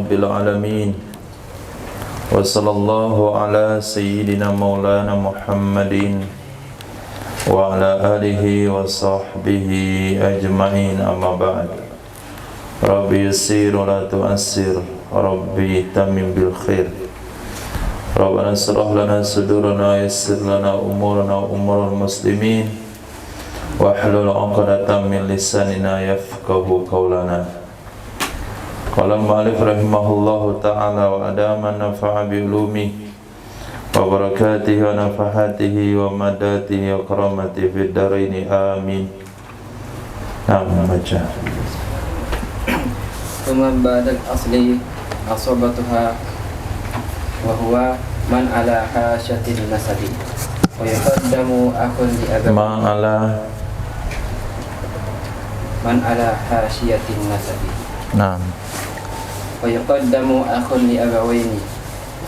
rabbil alamin. Wa sallallahu ala sayyidina maulana Muhammadin wa ala alihi wa sahbihi ajma'in, amma ba'd. Rabbi yassir wa la tu'assir, Rabbi tamim bil khair. Rabbana shrah lana sudurana, yassir lana umurana wa umurul muslimin, wahlul 'uqdatam min lisanina yafqahu qawlana. Qala al-mu'allif rahimahullahu ta'ala wa adama nafa'a bi ulumi wa barakatihi wa nafahatihi wa madatihi wa karamatihi fid dharaini amin. Baca. Thumma ba'dal asli asabatuha wa huwa man ala hasyatin nasabi wa yuqaddamu akhun li abi man ala hasyatin nasabi. Naam. Wa yuqaddamu akhun li abawaini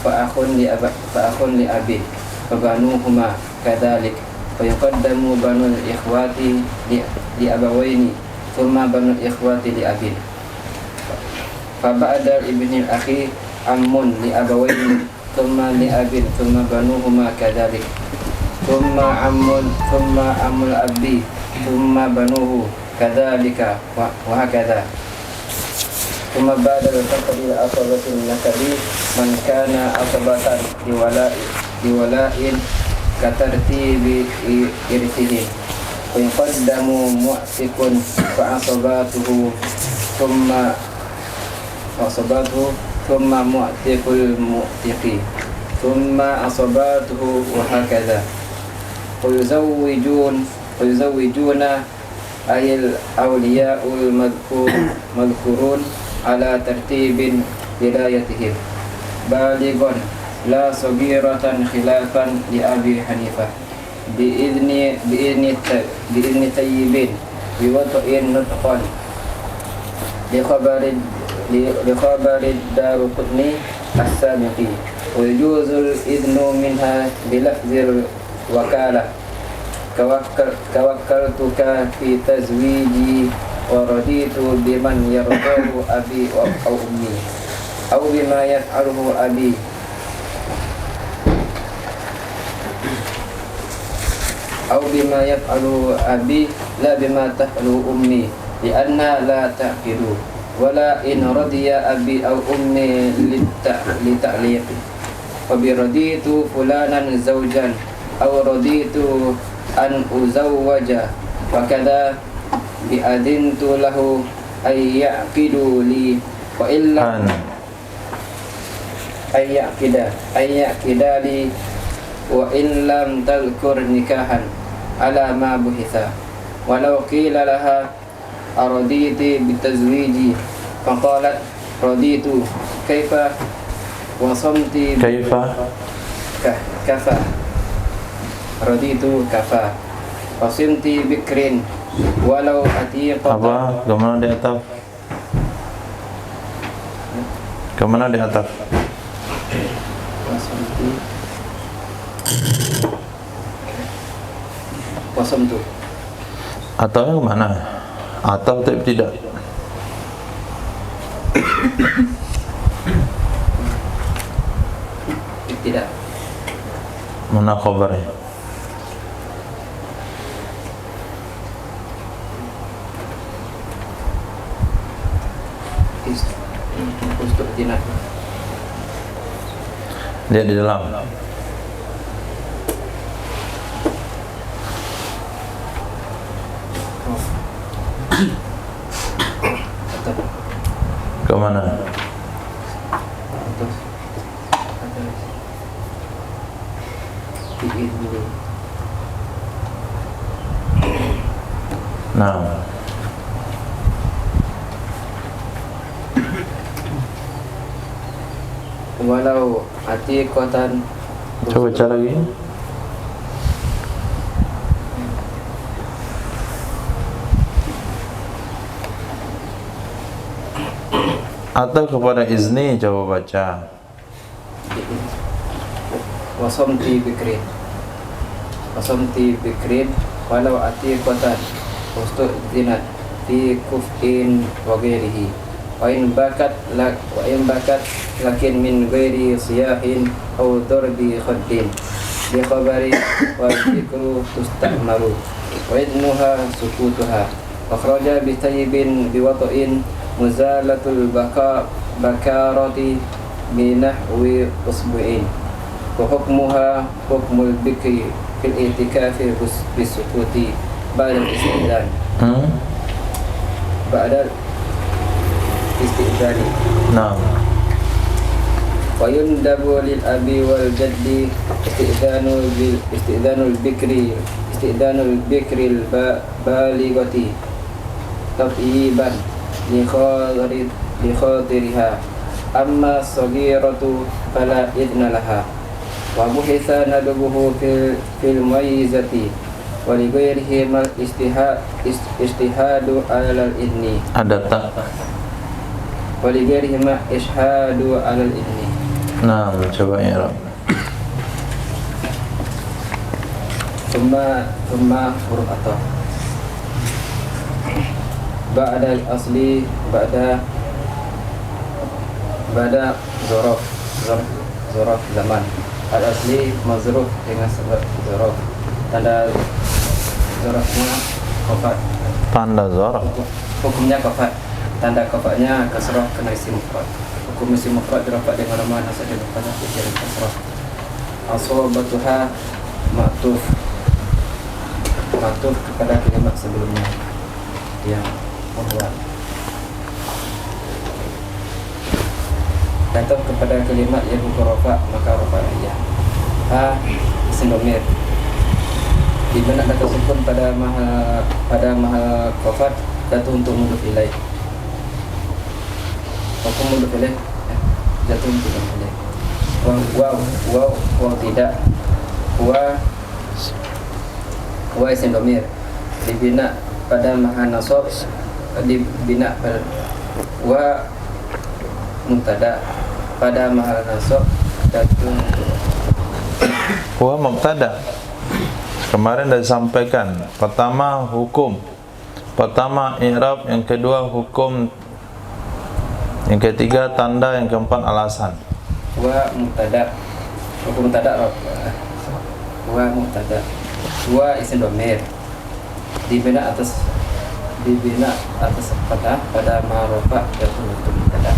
fa akhun li abi fa banuhuma kadzalik wa yuqaddamu banul ikhwati li abawaini thumma banul ikhwati li abin fa ba'da ibni akhi ammun li abawaini thumma li abin thumma banuhuma kadzalik thumma ammul abi thumma banuhu kadzalika wa hakadha. Thumma ba'da al-faqri al-asabatin nasabi man kana asabatan liwala'in katartibi irsihim wa yuqaddamu mu'tikun fa asabatuhu thumma mu'tikul mu'tiqi thumma asabatuhu wa hakadha. Wa yuzawwijuna ayil awliya'ul madhkurun ala tartibin wilayatihim balighun la sabiratan khilafan li Abi Hanifah bi'izni tayyibin biwata'in nutqan li khabarid Daruqutni as-Sabiqi wa yujuzul idnu minha bilafzir wakalah kawakkaltuka fi tazwiji wa raditu biman yardahu abi aw ummi aw bima yaf'aluhu abi la bima taf'aluhu ummi li'anna la ta'qidu wala in radiya abi aw ummi lita'liq wa bi raditu fulanan zawjan aw raditu an uzawwaja wa kadha bi adintu lahu ay yaqidu li wa illa ay yaqida li wa in lam tadhkur nikahan ala ma buhitha walau qila laha araditi bitazwiji faqalat raditu kaifa wa samti kafa raditu kafa wa simti bikrin walau atiqatan. Apa? Kemana di atas? Kemana di atas? Wasam tuh. Atau yang mana? Atau tidak? Tidak. Mana khabarnya? Lihat di dalam. Ke mana? Nah. Walau atiqatan. Coba baca lagi. Atau kepada izni, coba baca. Wasomti bikrin walau atiqatan ustud zinat fi kuf'in wa ghairihi wa in bakat lakin min ghairi siyahin aw darbi khaddin bi khabari wa dzikru tusta'maru wa idnuha sukutuha akhraja bi tayyibin bi wata'in muzalatul bakarati bi nahwi usbu'in wa hukmuha hukmul bikri fil i'tikafi bisukuti ba'da al-istidhan ba'da istidhani. Nah, wa yundabu lil abi wal jaddi istidhanul bikri baligati tabiban li khadiriha amma saghiratu fala idna laha wa buhitha nadubuhu fil muayyizati wa li ghairihi mal istihadu ala al-idni ada tak? wa li ghairihi ma ishhadu ala al-idni. Nah, coba i'rab. Thumma huruf ataf ba'da al-asli ba'da zorof zaman al-asli mazruf dengan sebab zorof tanda zorofnya kofat Tanda zarf. hukumnya kofat tanda kofatnya kasrah kena isim mufrad hukum isim mufrad dirafat dengan ramah nasab dan pada fi'il kasrah asabatuha ma'tuf kepada kalimat sebelumnya yang bahwa datang kepada kalimat yang bukan rafa maka rafa dia isim dhamir di mana kata sukun pada mahal kofat jatuh untuk mudhof ilaih hukum mudhof ilaih jatuh untuk mudhof ilaih waw tidak wa isim dhamir dibina pada mahal nasab dibina pada wa mubtada pada mahal nasab jatuh Wa mubtada. Kemarin dah disampaikan. Pertama hukum, pertama i'rab, yang kedua hukum, yang ketiga tanda, yang keempat alasan. Wa mubtada, hukum mubtada wa mubtada, wa isim dhamir dibina atas pada ma'rufah yaitu untuk mubtada.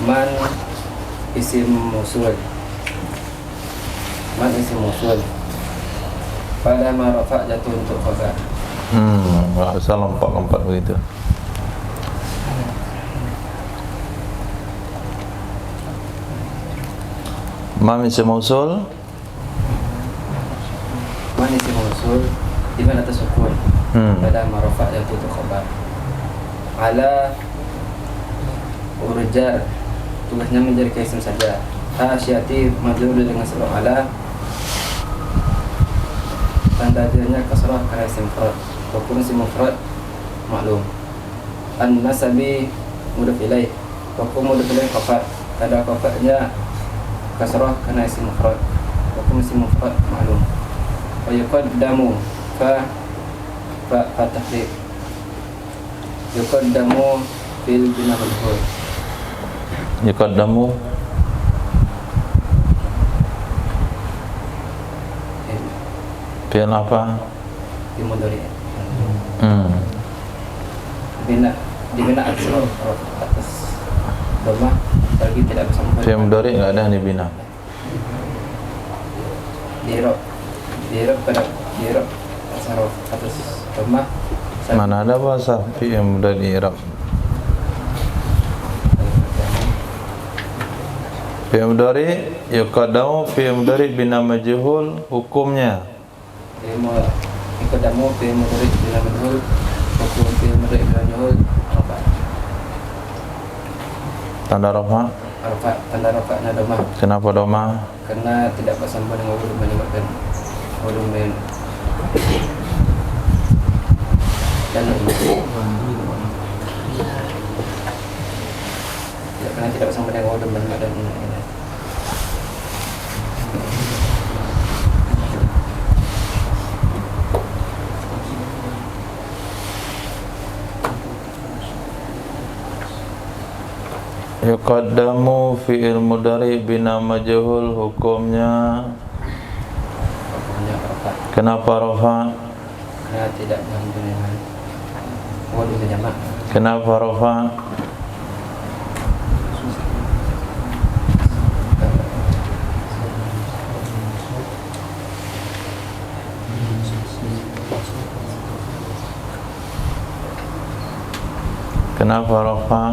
Man isim mausul pada ma'rufah jatuh untuk khabar. Enggak usah lompat-lompat begitu. Man isim mausul di mana atas sukun pada ma'rufah jatuh untuk khabar. Ala urjar tugasnya menjadi isim saja. Hasyati majrur dengan sebab ala, tanda ajarnya kasrah karena isim mufrad. Hukum isim mufrad maklum. An-nasabi mudhof ilaih. Hukum mudhof ilaih qafat. Tanda qafatnya kasrah karena isim mufrad. Hukum isim mufrad maklum. Wa yuqaddamu fa tahqiq. Yuqaddamu fil bina majhul. Yuqaddamu fi'il apa? Di mudhari. Dibina atas dhamma bagi tidak bersama. Fi'il mudhari enggak ada dibina. Di i'rab saraf atas dhamma. Mana ada bahasa fi'il mudhari i'rab? Fi'il mudhari yuqaddamu fi'il mudhari bina majhul, hukumnya Yuqaddamu fi'il mudhari bina majhul, hukum fi'il mudhari bina majhul rafa. Tanda rafa? Tanda rafa'nya dhamma. Kenapa dhamma? Karena tidak bersama dengan huruf menyebabkan huruf dan karena tidak bersama dengan huruf menyebabkan Yuqaddamu fi'il mudhari bina majhul, hukumnya rafa. kenapa rafa? Karena tidak berhubungan dengan wajib jamak. Kenapa rafa? Kenapa rafa?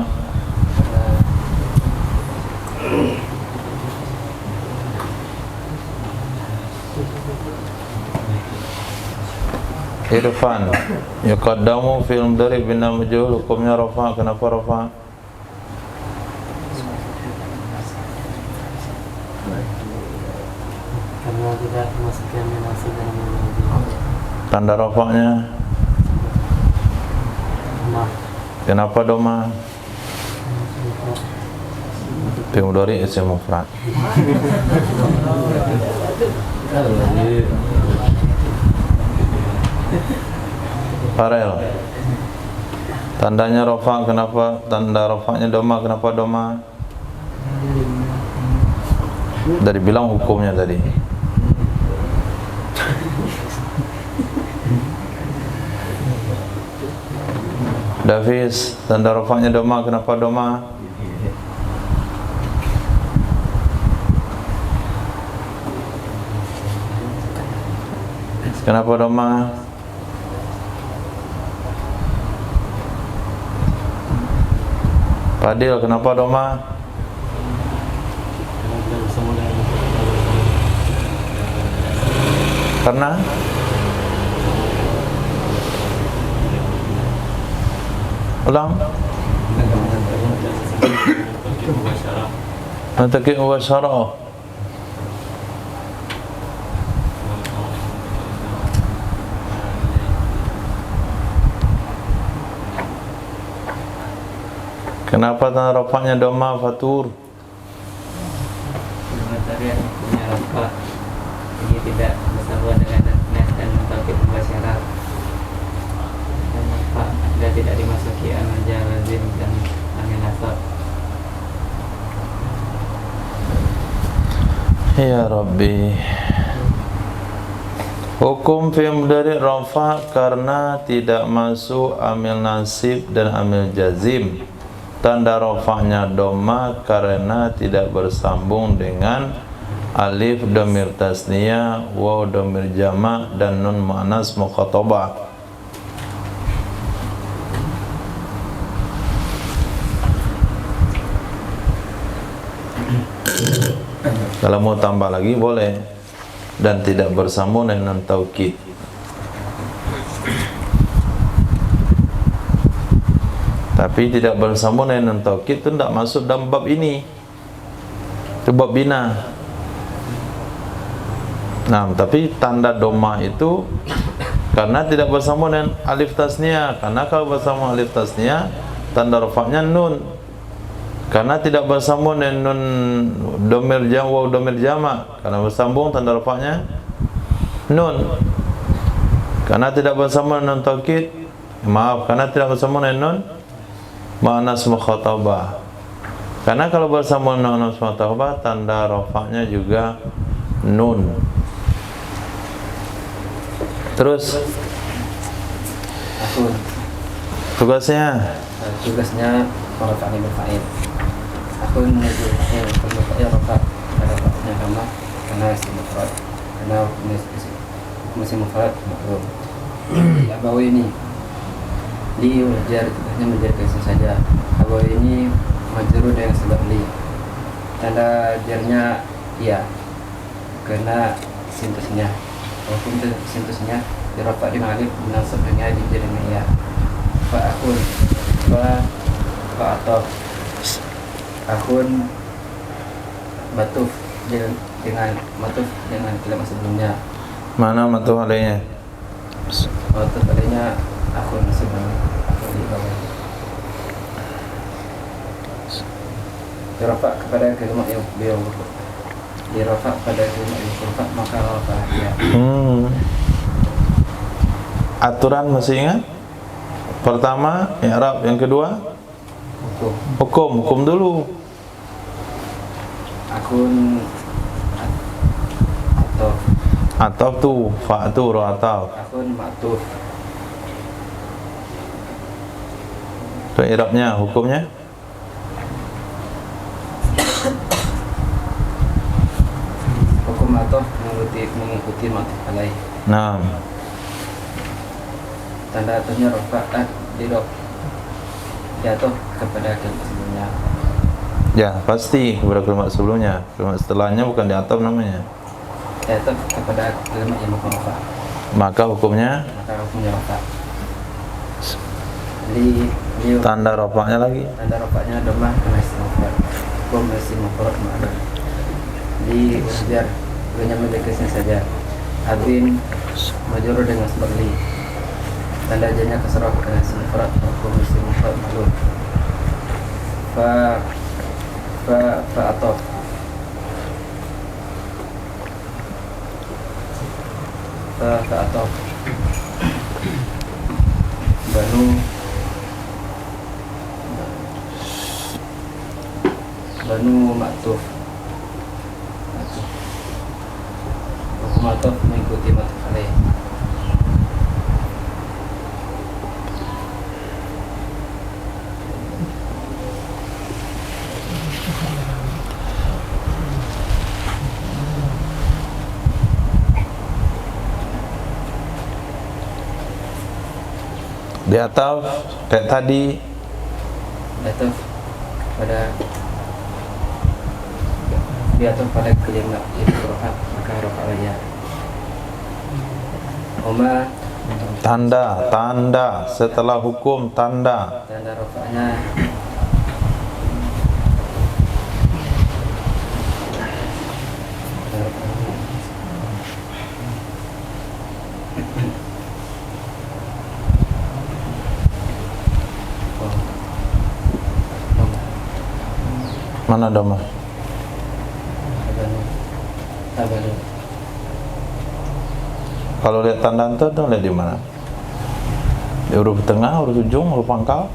Irfan, yuqaddamu fi'il mudhari bina majhul, hukumnya rafa. Kenapa rafa? Karena tidak masukkan nasib dan menjadi Tanda rafanya mah. kenapa doma? Fi'il mudhari isim mufrad. Farel, tandanya rafa, kenapa tanda rafanya doma? Kenapa doma? Dari bilang hukumnya tadi. Davis, tanda rafanya doma, kenapa doma? Kenapa doma? Fadil, kenapa doma? Karena tidak bersama dengan Karena ulang Nantaki mubasyarah. Kenapa tanda rafanya doma, Fatur? Pengetarian punya rafa ini tidak bersama dengan nas dan mutafiq mubasyarah, dan rafa dan tidak dimasuki al-majal lazim dan amil nasab. Ya Rabbi. Hukum fi'il mudhari rafa karena tidak masuk amil nasib dan amil jazim. Tanda rafa'nya doma karena tidak bersambung dengan alif dhamir tasniyah, waw dhamir jama' dan nun muannas mukhatabah. Kalau mau tambah lagi boleh, dan tidak bersambung dengan taukid. Tapi tidak bersambung dengan taukid itu tidak masuk dalam bab ini. Itu bab bina. Nah, tapi tanda doma itu karena tidak bersambung dengan alif tasniyah. Karena kalau bersambung alif tasniyah, tanda rafa'nya nun. Karena tidak bersambung dengan nun dhamir jama' wa dhamir jama'. Karena bersambung tanda rafa'nya nun. Karena tidak bersambung dengan taukid, maaf, karena tidak bersambung dengan nun muannas mukhatabah. Karena kalau bersambung dengan muannas mukhatabah, tanda rafa'nya juga nun. Terus Akun. tugasnya Tugasnya merafa'ni berfa'il. Akun menuju fa'il, kalau fa'il rafa' pada rafa'nya sama karena isim mufrad. Karena hukum isim mufrad maklum. Abawi ini li wajar, hanya menjadi isim saja. Abawi ini majrur dengan sebab li. Tanda jarnya iya karena sintusnya. Hukum sintusnya dirafa' dengan alif, dinasab dengan alif dengan iya. Fa'akun fa'atof akun batuf dengan matuf dengan kalimat sebelumnya. mana matuh alainya? Matuf adanya akun sebelum akun di bawah. Dirafa' kepada kalimat yang beliau dirafa' pada kalimat yang rafa' maka rafa ya. Aturan masih ingat? Pertama, i'rab, yang kedua Hukum dulu. Akun Ataf tu, fa'tu ataf. akun ma'tuf. Itu i'rabnya, hukumnya. Hukum ma'tuf mengikuti ma'tuf alaih. Nah, Tanda atasnya rafa'at didok jatuh kepada kalimat sebelumnya. ya pasti kepada kalimat sebelumnya. Kalimat setelahnya bukan di ataf namanya. Jatuh kepada kalimat yang bukan rafa'. Maka hukumnya Maka hukumnya rafa'. tanda rafa'nya lagi. Tanda rafa'nya domah kena isim mufrad. Hukum isim mufrad ma'ruf. Li biar hanya mendekatnya saja. Abin majrur dengan sebab li. Tanda janya kasrah kena isim mufrad. Hukum isim mufrad ma'ruf. Fa ataf. Fa ataf. Banu ma'tuf. Hukum ma'tuf mengikuti ma'tuf alaih. Di ataf kayak tadi Jatuh pada kalimat itu rohat maka rafa'nya. Oma tanda setelah hukum tanda. tanda rafa'nya Mana domah? Tabanu. Kalau lihat tanda itu tuh lihat di mana? Di huruf tengah, huruf ujung, huruf pangkal.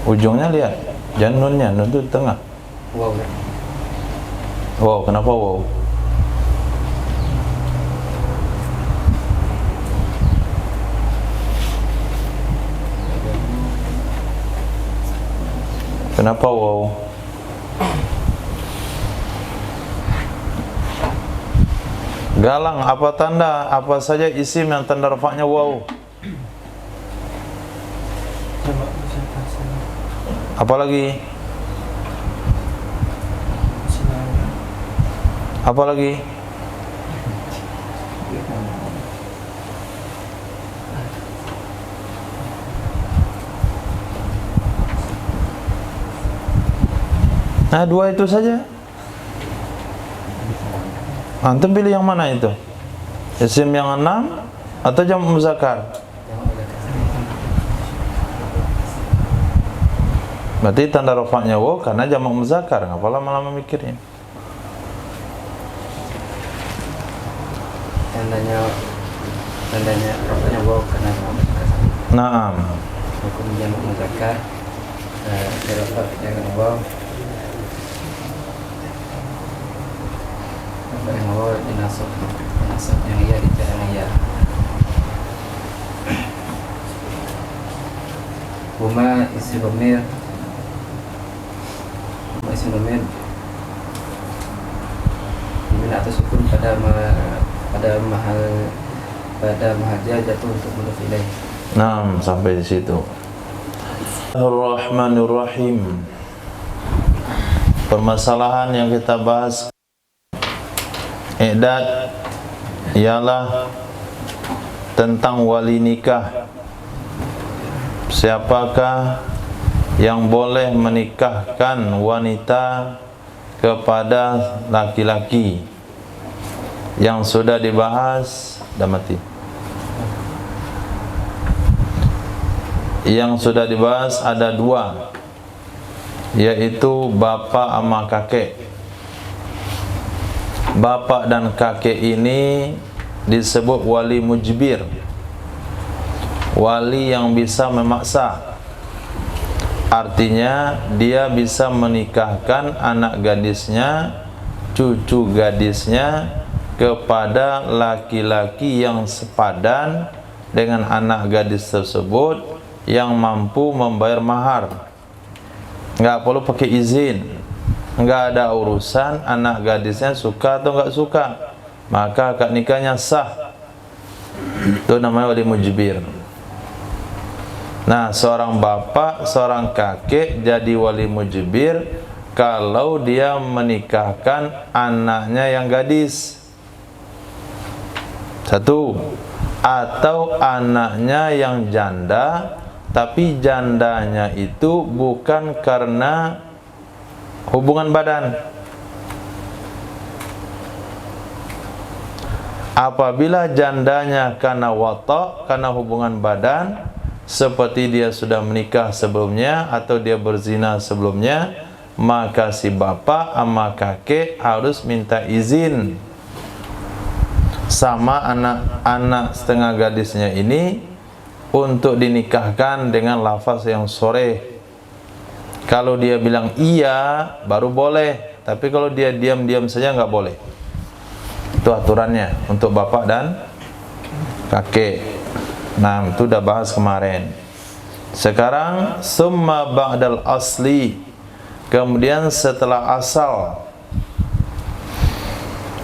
Ujungnya lihat, jangan nunnya, nun itu di tengah. Wow. Wow, kenapa wow? Kenapa wow? Galang, apa tanda, apa saja isim yang tanda rafa'nya wow? Apa lagi? Apa lagi? Nah, dua itu saja. Antum pilih yang mana itu? Isim yang 6 atau jamak muzakkar? Berarti tanda rafa'nya waw karena jamak muzakkar. Ngapa lama-lama mikirnya? Tandanya rafa'nya wow karena jamak muzakkar. Naam. Hukum jamak muzakkar rafa' dengan wow. Yang wow dinasab yang iya dijalan iya. Huma isim dhamir. Isim dhamir dimin atau sukun pada mahaja jatuh untuk mudhof ilaih. Naam, sampai di situ. Ar-Rahmanir-Rahim. Permasalahan yang kita bahas i'dad ialah tentang wali nikah. Siapakah yang boleh menikahkan wanita kepada laki-laki? Yang sudah dibahas dah mati. Yang sudah dibahas ada dua, yaitu bapa sama kakek. Bapa dan kakek ini disebut wali mujbir, wali yang bisa memaksa. Artinya dia bisa menikahkan anak gadisnya, cucu gadisnya kepada laki-laki yang sepadan dengan anak gadis tersebut yang mampu membayar mahar. Nggak perlu pakai izin, nggak ada urusan anak gadisnya suka atau nggak suka, maka akad nikahnya sah. Itu namanya wali mujbir. Nah, seorang bapak, seorang kakek jadi wali mujbir kalau dia menikahkan anaknya yang gadis. Satu, atau anaknya yang janda, tapi jandanya itu bukan karena hubungan badan. Apabila jandanya karena watak, karena hubungan badan, seperti dia sudah menikah sebelumnya atau dia berzina sebelumnya, maka si bapak sama kakek harus minta izin sama anak-anak setengah gadisnya ini untuk dinikahkan dengan lafaz yang sharih. Kalau dia bilang iya baru boleh, tapi kalau dia diam-diam saja nggak boleh. Itu aturannya untuk bapak dan kakek. Nah, itu udah bahas kemarin. Sekarang summa ba'dal asli, kemudian setelah asal.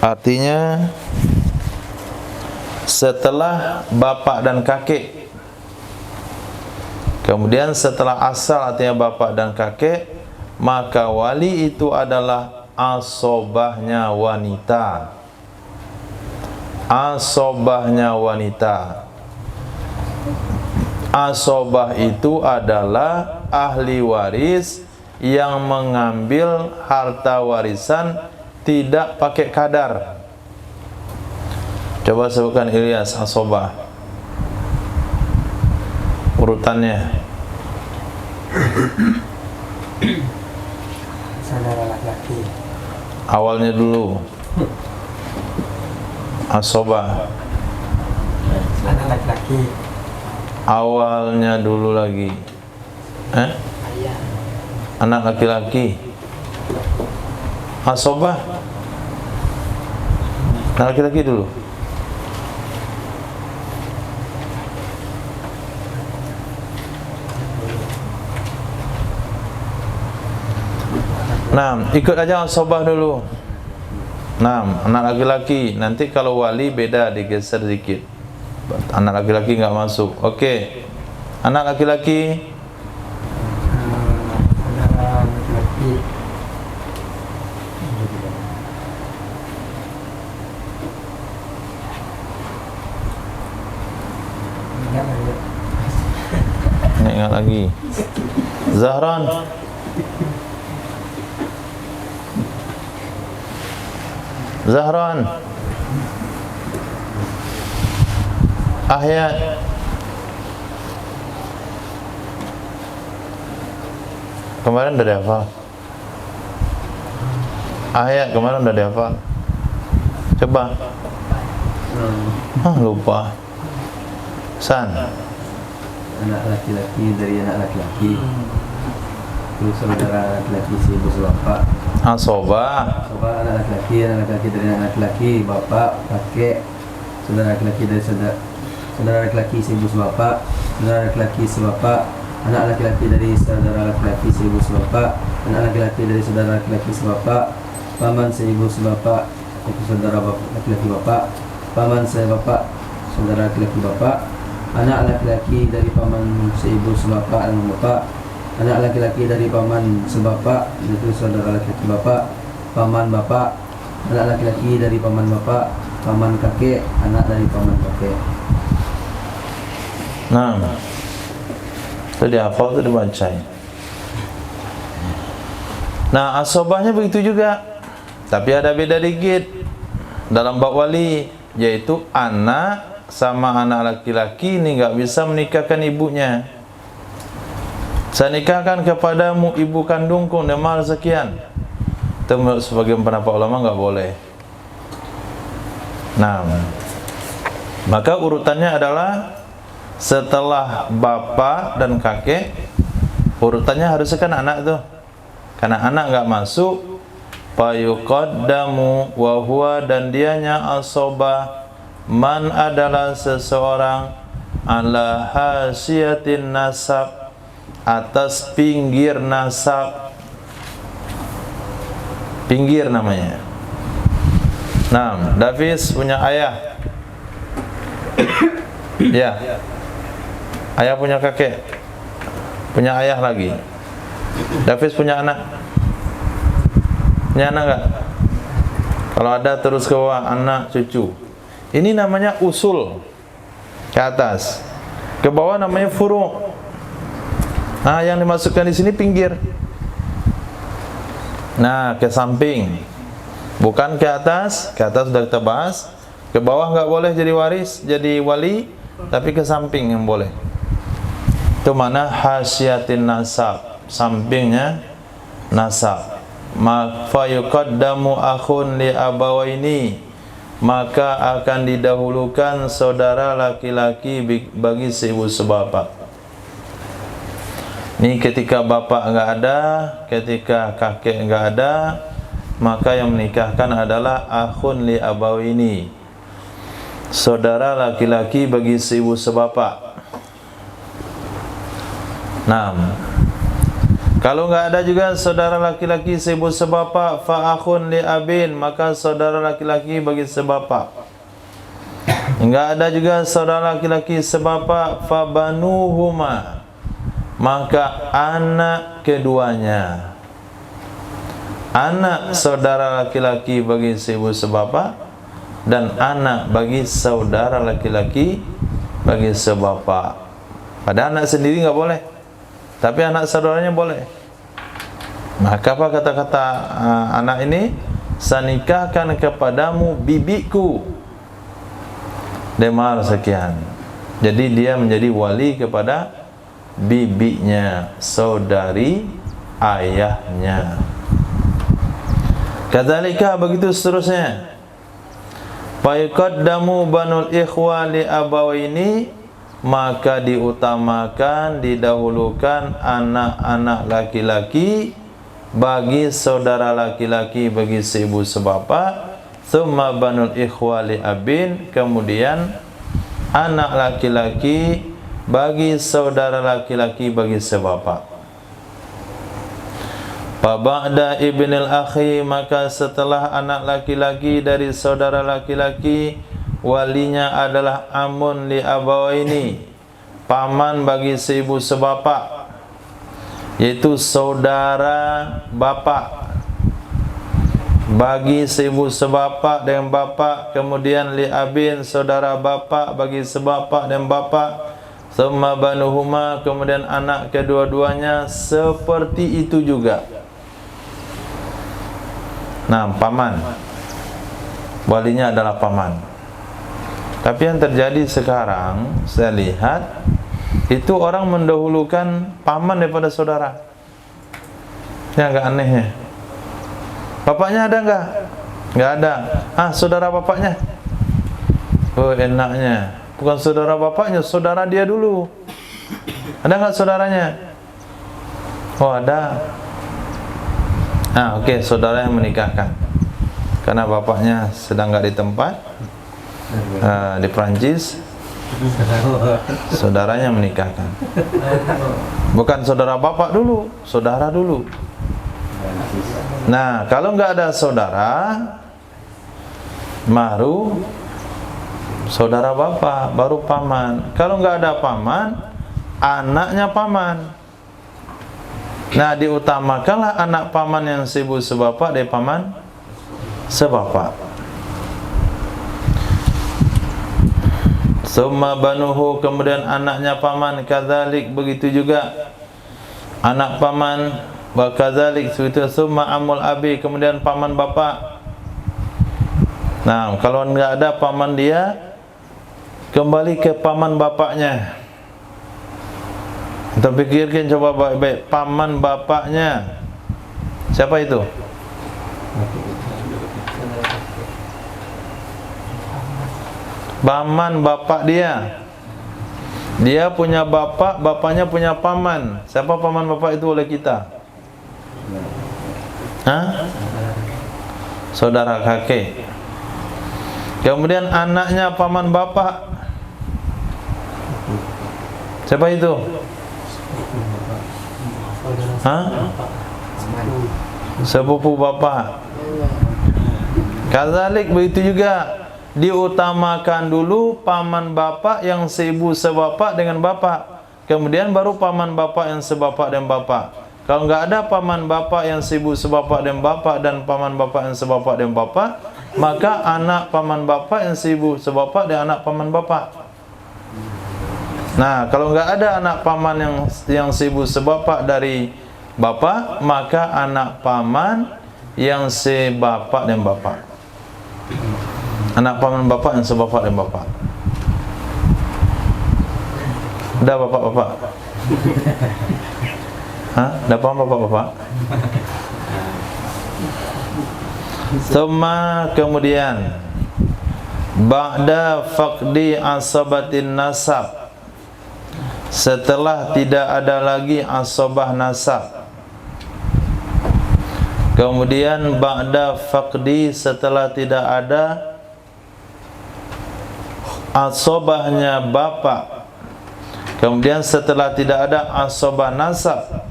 Artinya setelah bapak dan kakek. Kemudian setelah asal artinya bapak dan kakek, maka wali itu adalah asobahnya wanita. Asobahnya wanita. Asobah itu adalah ahli waris yang mengambil harta warisan tidak pakai kadar. Coba sebutkan Ilyas, asobah urutannya. Saudara laki-laki. Awalnya dulu asobah. Anak laki-laki. Awalnya dulu lagi. Anak laki-laki. Asobah. Anak laki-laki dulu. Nah, ikut aja asobah dulu. Nah, anak laki-laki. Nanti kalau wali beda, digeser sedikit. Anak laki-laki nggak masuk. Oke. Anak laki-laki. Saudara laki-laki. Ingat lagi. Zahran. Zahran. Ahyat. Kemarin udah dihafal. Ahyat kemarin udah dihafal. Coba. Lupa. San. Anak laki-laki dari anak laki-laki. Terus saudara laki-laki si ibu sebapak. Asobah. Sobat anak laki-laki dari anak laki-laki, bapak, kakek, saudara laki-laki dari saudara laki-laki si ibu sebapak, saudara laki-laki sebapak, anak laki-laki dari saudara laki-laki si ibu sebapak, anak laki-laki dari saudara laki-laki sebapak, paman si ibu sebapak, itu saudara laki-laki bapak, paman saya bapak, saudara laki-laki bapak, anak laki-laki dari paman si ibu sebapak dan bapak, anak laki-laki dari paman sebapak, itu saudara laki-laki bapak, paman bapak, anak laki-laki dari paman bapak, paman kakek, anak dari paman kakek. Nah, itu dihafal, itu dibacain. Nah, asobahnya begitu juga, tapi ada beda dikit dalam bab wali, yaitu anak sama anak laki-laki ini nggak bisa menikahkan ibunya. Saya nikahkan kepadamu ibu kandungku dengan mahar sekian. Itu menurut sebagian pendapat ulama nggak boleh. Nah, maka urutannya adalah setelah bapak dan kakek, Urutannya harusnya kan anak tuh. Karena anak nggak masuk, fayuqaddamu wa huwa, dan dianya asobah, man adalah seseorang, ala hasyiatin nasab, atas pinggir nasab. Pinggir namanya. Nah, Davis punya ayah. Ya. Ayah punya kakek. Punya ayah lagi. Davis punya anak. Punya anak enggak? Kalau ada terus ke bawah, anak, cucu. Ini namanya usul. Ke atas. Ke bawah namanya furu'. Nah, yang dimasukkan di sini pinggir. Nah, ke samping. Bukan ke atas sudah kita bahas. Ke bawah enggak boleh jadi waris, jadi wali, tapi ke samping yang boleh. Itu mana hasyiatin nasab, sampingnya nasab. Fa yuqaddamu akhun li abawaini, maka akan didahulukan saudara laki-laki bagi seibu sebapak. Ini ketika bapak enggak ada, ketika kakek enggak ada, maka yang menikahkan adalah akhun li abawaini, saudara laki-laki bagi seibu sebapak. Nah, kalau enggak ada juga saudara laki-laki seibu sebapak, fa akhun li abin, maka saudara laki-laki bagi sebapak. Enggak ada juga saudara laki-laki sebapak, fa banuhuma, maka anak keduanya. Anak saudara laki-laki bagi seibu sebapak, dan anak bagi saudara laki-laki bagi sebapak. Pada anak sendiri enggak boleh, tapi anak saudaranya boleh. Maka apa kata-kata anak ini? Sanikahkan kepadamu bibiku demar sekian. Jadi dia menjadi wali kepada bibinya, saudari ayahnya. Kadzalika, begitu seterusnya. Fayuqaddamu banul ikhwa li abawaini, maka diutamakan, didahulukan anak-anak laki-laki bagi saudara laki-laki bagi seibu sebapak. Tsumma banul ikhwa li abin, kemudian anak laki-laki bagi saudara laki-laki bagi sebapak. Ba'da ibnil akhi, maka setelah anak laki-laki dari saudara laki-laki, walinya adalah amun li abawaini, paman bagi seibu sebapak, yaitu saudara bapak bagi seibu sebapak dan bapak. Kemudian li abin, saudara bapak bagi sebapak dan bapak. Tsumma banuhuma, kemudian anak kedua-duanya seperti itu juga. Nah, paman, walinya adalah paman. Tapi yang terjadi sekarang, saya lihat itu orang mendahulukan paman daripada saudara. Ya, agak anehnya. Bapaknya ada enggak? Enggak ada. Ah, saudara bapaknya. Oh, enaknya. Bukan saudara bapaknya, saudara dia dulu. Ada enggak saudaranya? Oh, ada. Ah, oke, saudara yang menikahkan. Karena bapaknya sedang enggak di tempat, di Prancis, saudaranya menikahkan. Bukan saudara bapak dulu, saudara dulu. Nah, kalau enggak ada saudara, baru saudara bapak, baru paman. Kalau enggak ada paman, anaknya paman. Nah, diutamakanlah anak paman yang seibu sebapak dari paman sebapak. Summa banuhu, kemudian anaknya paman, kadzalik, begitu juga anak paman, wa kadzalik, itu summa amul abi, kemudian paman bapak. Nah, kalau enggak ada paman dia, kembali ke paman bapaknya. Kita pikirkan coba baik-baik, paman bapaknya siapa itu? Paman bapak dia. Dia punya bapak, bapaknya punya paman. Siapa paman bapak itu oleh kita? Hah? Saudara kakek. Kemudian anaknya paman bapak. Siapa itu? Hah? Sepupu bapak. Kazalik begitu juga. Diutamakan dulu paman bapak yang seibu sebapak dengan bapak, kemudian baru paman bapak yang sebapak dan bapak. Kalau nggak ada paman bapak yang seibu sebapak dan bapak dan paman bapak yang sebapak dan bapak, maka anak paman bapak yang seibu sebapak dan anak paman bapak. Nah, kalau nggak ada anak paman yang seibu sebapak dari bapak, maka anak paman yang sebapak dan bapak. Anak paman bapak yang sebapak dan bapak. Udah bapak-bapak? Hah? Udah paham bapak-bapak? Thumma kemudian ba'da faqdi asabatin nasab, setelah tidak ada lagi asabah nasab. Kemudian ba'da faqdi, setelah tidak ada asabahnya bapak. Kemudian setelah tidak ada asabah nasab,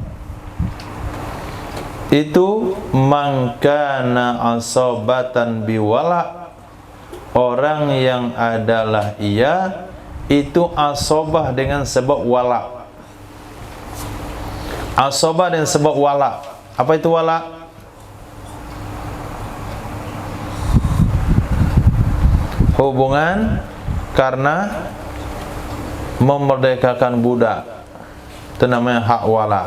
itu mangkana asabatan biwala, orang yang adalah ia itu asabah dengan sebab wala. Asabah dengan sebab wala. Apa itu wala? Hubungan karena memerdekakan budak, itu namanya hak wala.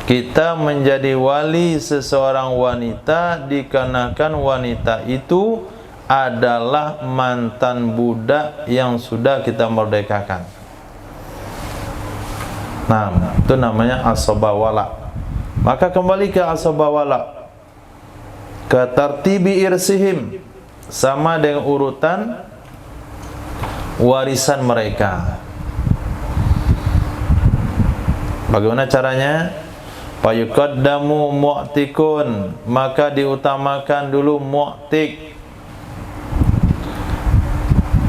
Kita menjadi wali seseorang wanita dikarenakan wanita itu adalah mantan budak yang sudah kita merdekakan. Nah, itu namanya asabah wala. Maka kembali ke asabah wala, ke tartibi irsihim, sama dengan urutan warisan mereka. Bagaimana caranya? Fayuqaddamu mu'tikun, maka diutamakan dulu mu'tik,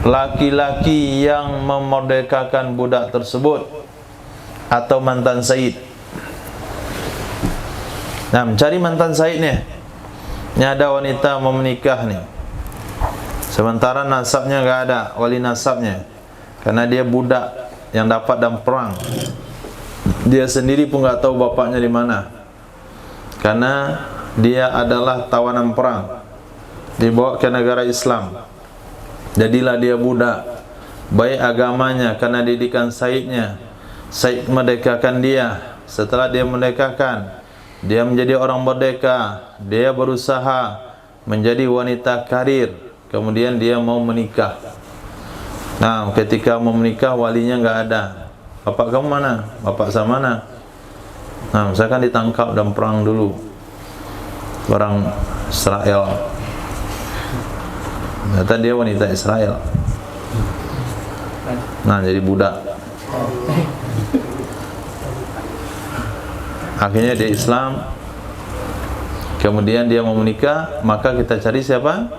laki-laki yang memerdekakan budak tersebut atau mantan sayyid. Nah, mencari mantan sayyid nih. Ini ada wanita mau menikah nih, sementara nasabnya nggak ada, wali nasabnya, karena dia budak yang dapat dalam perang. Dia sendiri pun nggak tahu bapaknya di mana, karena dia adalah tawanan perang, dibawa ke negara Islam. Jadilah dia budak, baik agamanya karena didikan sayyidnya. Sayyid merdekakan dia. Setelah dia merdekakan, dia menjadi orang merdeka. Dia berusaha menjadi wanita karir. Kemudian dia mau menikah. Nah, ketika mau menikah walinya nggak ada. Bapak kamu mana? Bapak saya mana? Nah, misalkan ditangkap dalam perang dulu, orang Israel. Ternyata dia wanita Israel. Nah, jadi budak. Akhirnya dia Islam. Kemudian dia mau menikah, maka kita cari siapa?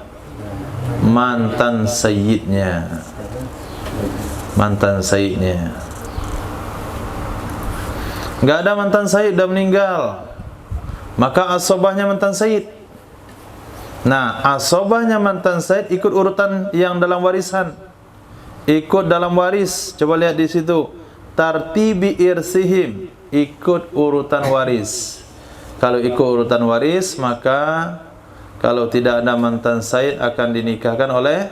Mantan sayyidnya. Mantan sayyidnya. Enggak ada mantan sayyid, dah meninggal, maka asobahnya mantan sayyid. Nah, asobahnya mantan sayyid ikut urutan yang dalam warisan, ikut dalam waris. Coba lihat di situ, tartibi irsihim, ikut urutan waris. Kalau ikut urutan waris, maka kalau tidak ada mantan sayyid akan dinikahkan oleh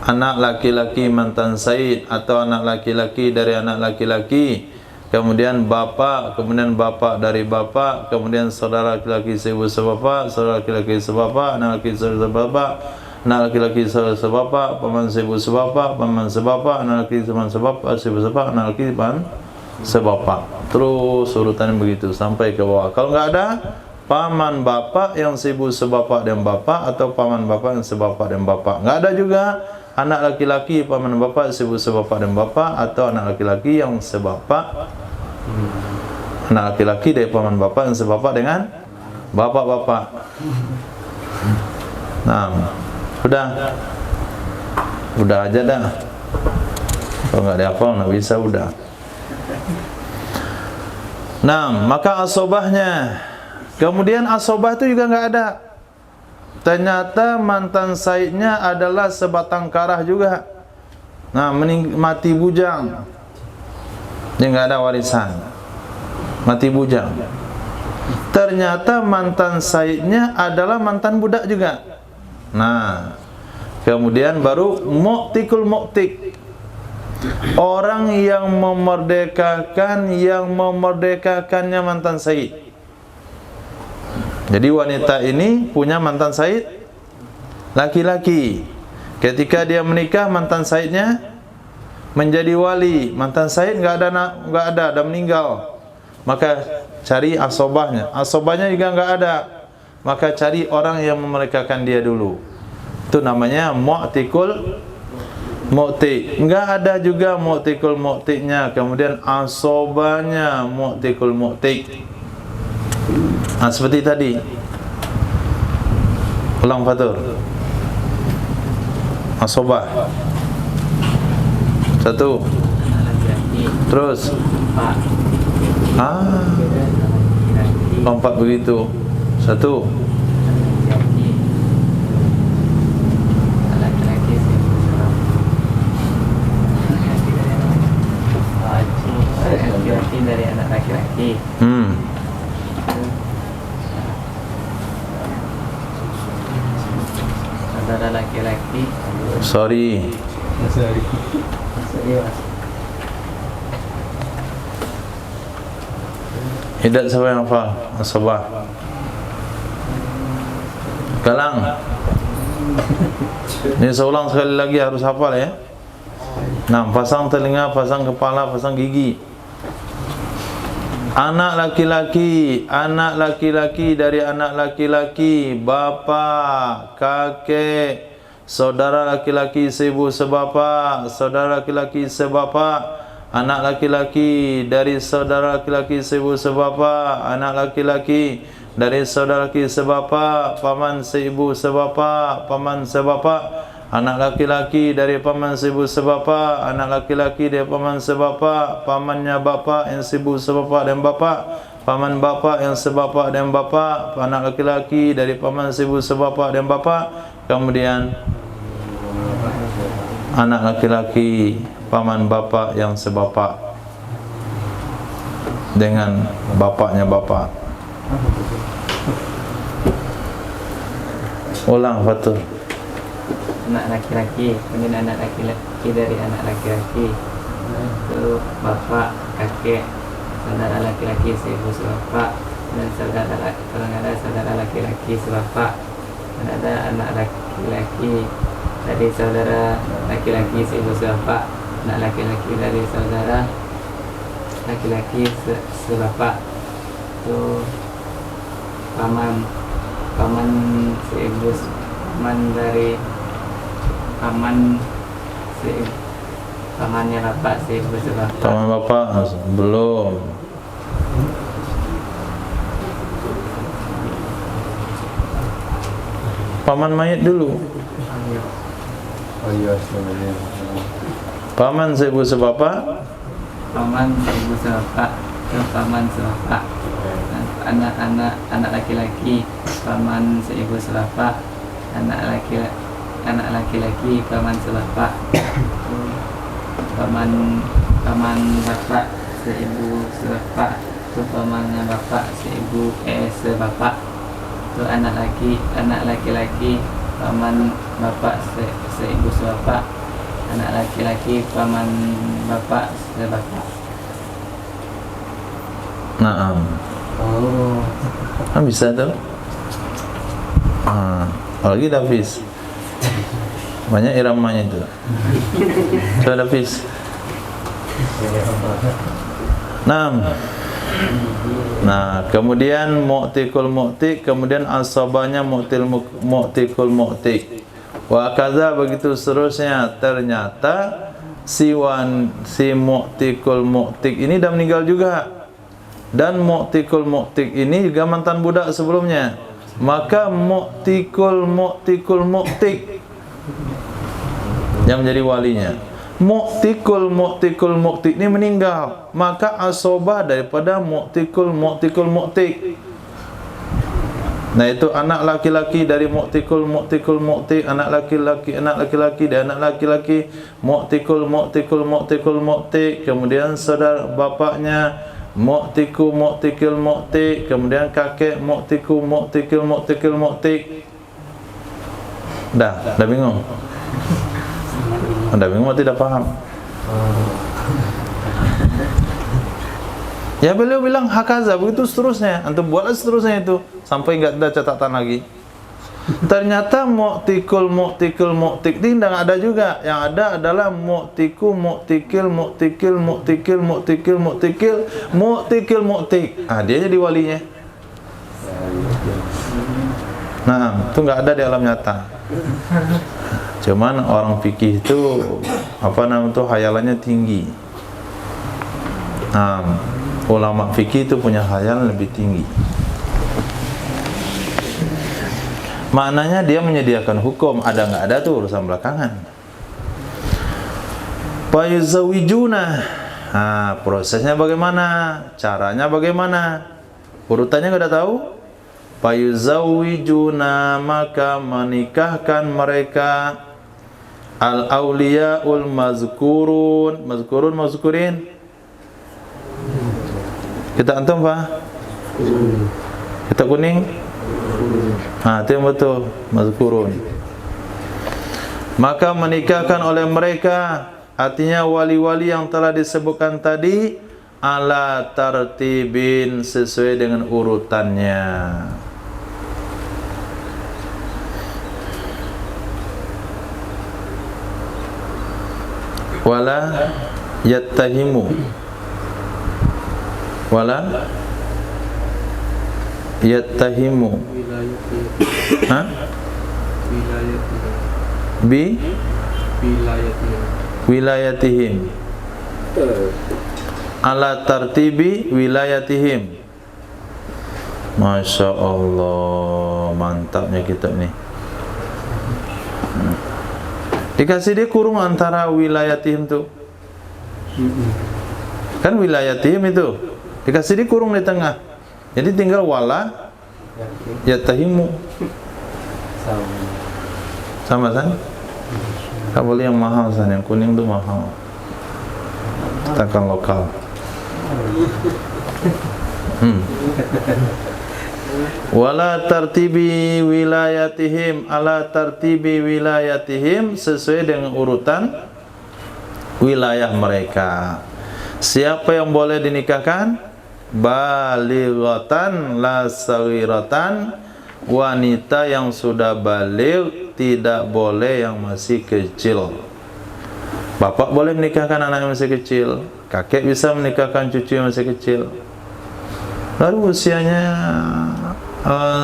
anak laki-laki mantan sayyid atau anak laki-laki dari anak laki-laki. Kemudian bapak, kemudian bapak dari bapak, kemudian saudara laki-laki seibu sebapak, saudara laki-laki sebapak, anak laki saudara sebapak, anak laki-laki saudara sebapak, paman seibu sebapak, paman sebapak, anak laki paman sebapak, seibu sebapak, anak laki paman sebapak. Terus urutannya begitu sampai ke bawah. Kalau nggak ada paman bapak yang seibu sebapak dan bapak atau paman bapak yang sebapak dan bapak, nggak ada juga anak laki-laki paman bapa seibu sebapa dan bapa, atau anak laki-laki yang sebapa, anak laki-laki dari paman bapa yang sebapa dengan bapak-bapak. Nah, udah aja dah. Kalau nggak dihafal nggak bisa, udah. Nah, maka asobahnya. Kemudian asobah itu juga nggak ada. Ternyata mantan saidnya adalah sebatang karah juga. Nah, mati bujang. Dia nggak ada warisan. Mati bujang. Ternyata mantan saidnya adalah mantan budak juga. Nah, kemudian baru mu'tikul mu'tik. Orang yang memerdekakannya mantan said. Jadi wanita ini punya mantan said laki-laki. Ketika dia menikah, mantan saidnya menjadi wali. Mantan said nggak ada meninggal. Maka cari asobahnya. Asobahnya juga nggak ada. Maka cari orang yang memerdekakan dia dulu. Itu namanya mu'tikul mu'tik. Enggak ada juga mu'tikul mu'tiknya. Kemudian asobanya mu'tikul mu'tik. Nah, seperti tadi. Ulang Fatur. Asobah. 1. Terus. Lompat begitu. 1. Laki-laki dari anak laki-laki. Saudara laki-laki. Sorry. Hidat siapa yang hafal? Asobah. Galang. Ini seulang sekali lagi harus hafal ya. Nah, pasang telinga, pasang kepala, pasang gigi. Anak laki-laki dari anak laki-laki, bapa, kakek, saudara laki-laki seibu sebapa, saudara laki-laki sebapa, anak laki-laki dari saudara laki-laki seibu sebapa, anak laki-laki dari saudara laki sebapa, paman seibu sebapa, paman sebapa, anak laki-laki dari paman seibu sebapa, anak laki-laki dari paman sebapa, pamannya bapa yang seibu sebapa dan bapa, paman bapa yang sebapa dan bapa, anak laki-laki dari paman seibu sebapa dan bapa, kemudian anak laki-laki paman bapa yang sebapa dengan bapaknya bapa. Ulang Fatur. Anak laki-laki, kemudian anak laki-laki dari anak laki-laki, itu bapak, kakek, saudara laki-laki seibu sebapak, dan saudara kalau ada saudara laki-laki sebapak, dan ada anak laki-laki dari saudara laki-laki seibu sebapak, anak laki-laki dari saudara laki-laki sebapak, itu paman seibu, paman dari pamannya bapak seibu sebapak. Paman bapak belum. Paman mayit dulu. Paman seibu sebapak. Paman seibu sebapak ke paman sebapak. Anak laki-laki paman seibu sebapak. Anak laki-laki paman sebapak. Paman bapak seibu sebapak. Itu pamannya bapak seibu sebapak. Itu anak laki-laki paman bapak seibu sebapak. Anak laki-laki paman bapak sebapak. Nah, bisa tuh. Apalagi Davis. Banyak iramanya itu. Coba Davis. 6. Nah, kemudian mu'tikul mu'tik, kemudian asabanya mu'tikul mu'tik. Wa kadza begitu seterusnya. Ternyata si mu'tikul mu'tik ini dah meninggal juga. Dan mu'tikul mu'tik ini juga mantan budak sebelumnya. Maka mu'tikul mu'tik yang menjadi walinya. Mu'tikul mu'tik ini meninggal, maka asobah daripada mu'tikul mu'tik. Nah, itu anak laki-laki dari mu'tikul mu'tik, anak laki-laki dari anak laki-laki mu'tikul mu'tik, kemudian saudara bapaknya mu'tikul mu'tik, kemudian kakek mu'tikul mu'tik. Dah bingung? Anda bingung atau tidak paham? Ya beliau bilang hakaza, begitu seterusnya. Antum buatlah seterusnya itu sampai enggak ada catatan lagi. Ternyata mu'tikul mu'tik ini tidak ada juga. Yang ada adalah mu'tikil. Ah, dia jadi walinya. Nah, itu enggak ada di alam nyata. Cuman orang fikih itu hayalannya tinggi. Nah, ulama fikih itu punya hayalan lebih tinggi. Maknanya dia menyediakan hukum, ada nggak ada tuh urusan belakangan. Fayuzawijuna. Nah, prosesnya bagaimana? Caranya bagaimana? Urutannya nggak ada tahu? Fayuzawijuna, maka menikahkan mereka al-awliyaul mazkurin. Kita antum Pak? Kita kuning? Itu yang betul, mazkurun. Maka menikahkan oleh mereka, artinya wali-wali yang telah disebutkan tadi, ala tartibin, sesuai dengan urutannya. Wala yattahimu wilayatihim ala tartibi wilayatihim. Masya Allah, mantapnya kitab ini. Dikasih dia kurung antara wilayatihim tuh. Kan wilayatihim itu dikasih dia kurung di tengah. Jadi tinggal wala yatahimu. Sama kan? Tak boleh yang mahal san, yang kuning tuh mahal. Takkan lokal. Wala tartibi wilayatihim, ala tartibi wilayatihim, sesuai dengan urutan wilayah mereka. Siapa yang boleh dinikahkan? Balighatan la saghiratan, wanita yang sudah baligh, tidak boleh yang masih kecil. Bapak boleh menikahkan anak yang masih kecil, kakek bisa menikahkan cucu yang masih kecil. Lalu usianya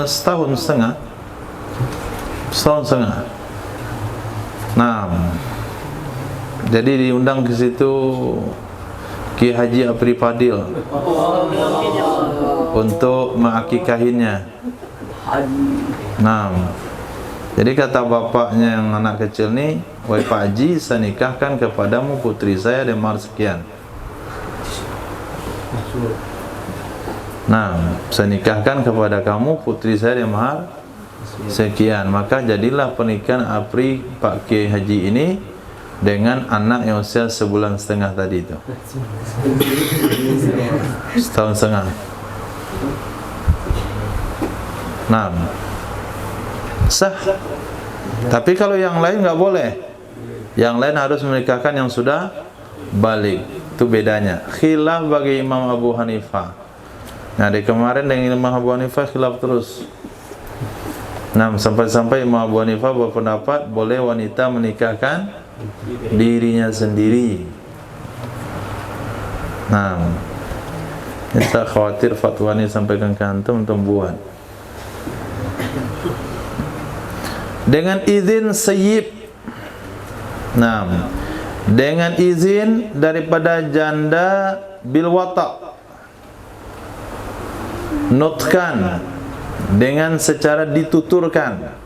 setahun setengah. Nah, jadi diundang ke situ Ki Haji Apri Fadil untuk mengakikahinya. Nah, jadi kata bapaknya yang anak kecil nih, wahai Pak Haji, saya nikahkan kepadamu putri saya dengan mahar sekian. Nah, saya nikahkan kepada kamu putri saya dengan mahar sekian. Maka jadilah pernikahan Apri Pak Kiai Haji ini dengan anak yang usia sebulan setengah tadi itu. Setahun setengah. Nah, sah. Tapi kalau yang lain nggak boleh. Yang lain harus menikahkan yang sudah balik. Itu bedanya. Khilaf bagi Imam Abu Hanifah. Nah, dari kemarin dengan Imam Abu Hanifah khilaf terus. Nah, sampai-sampai Imam Abu Hanifah berpendapat boleh wanita menikahkan dirinya sendiri. Nah, saya khawatir fatwa ini sampaikan ke antum untuk buat. dengan izin sayyib. Nah, dengan izin daripada janda bil wata, nutkan, dengan secara dituturkan.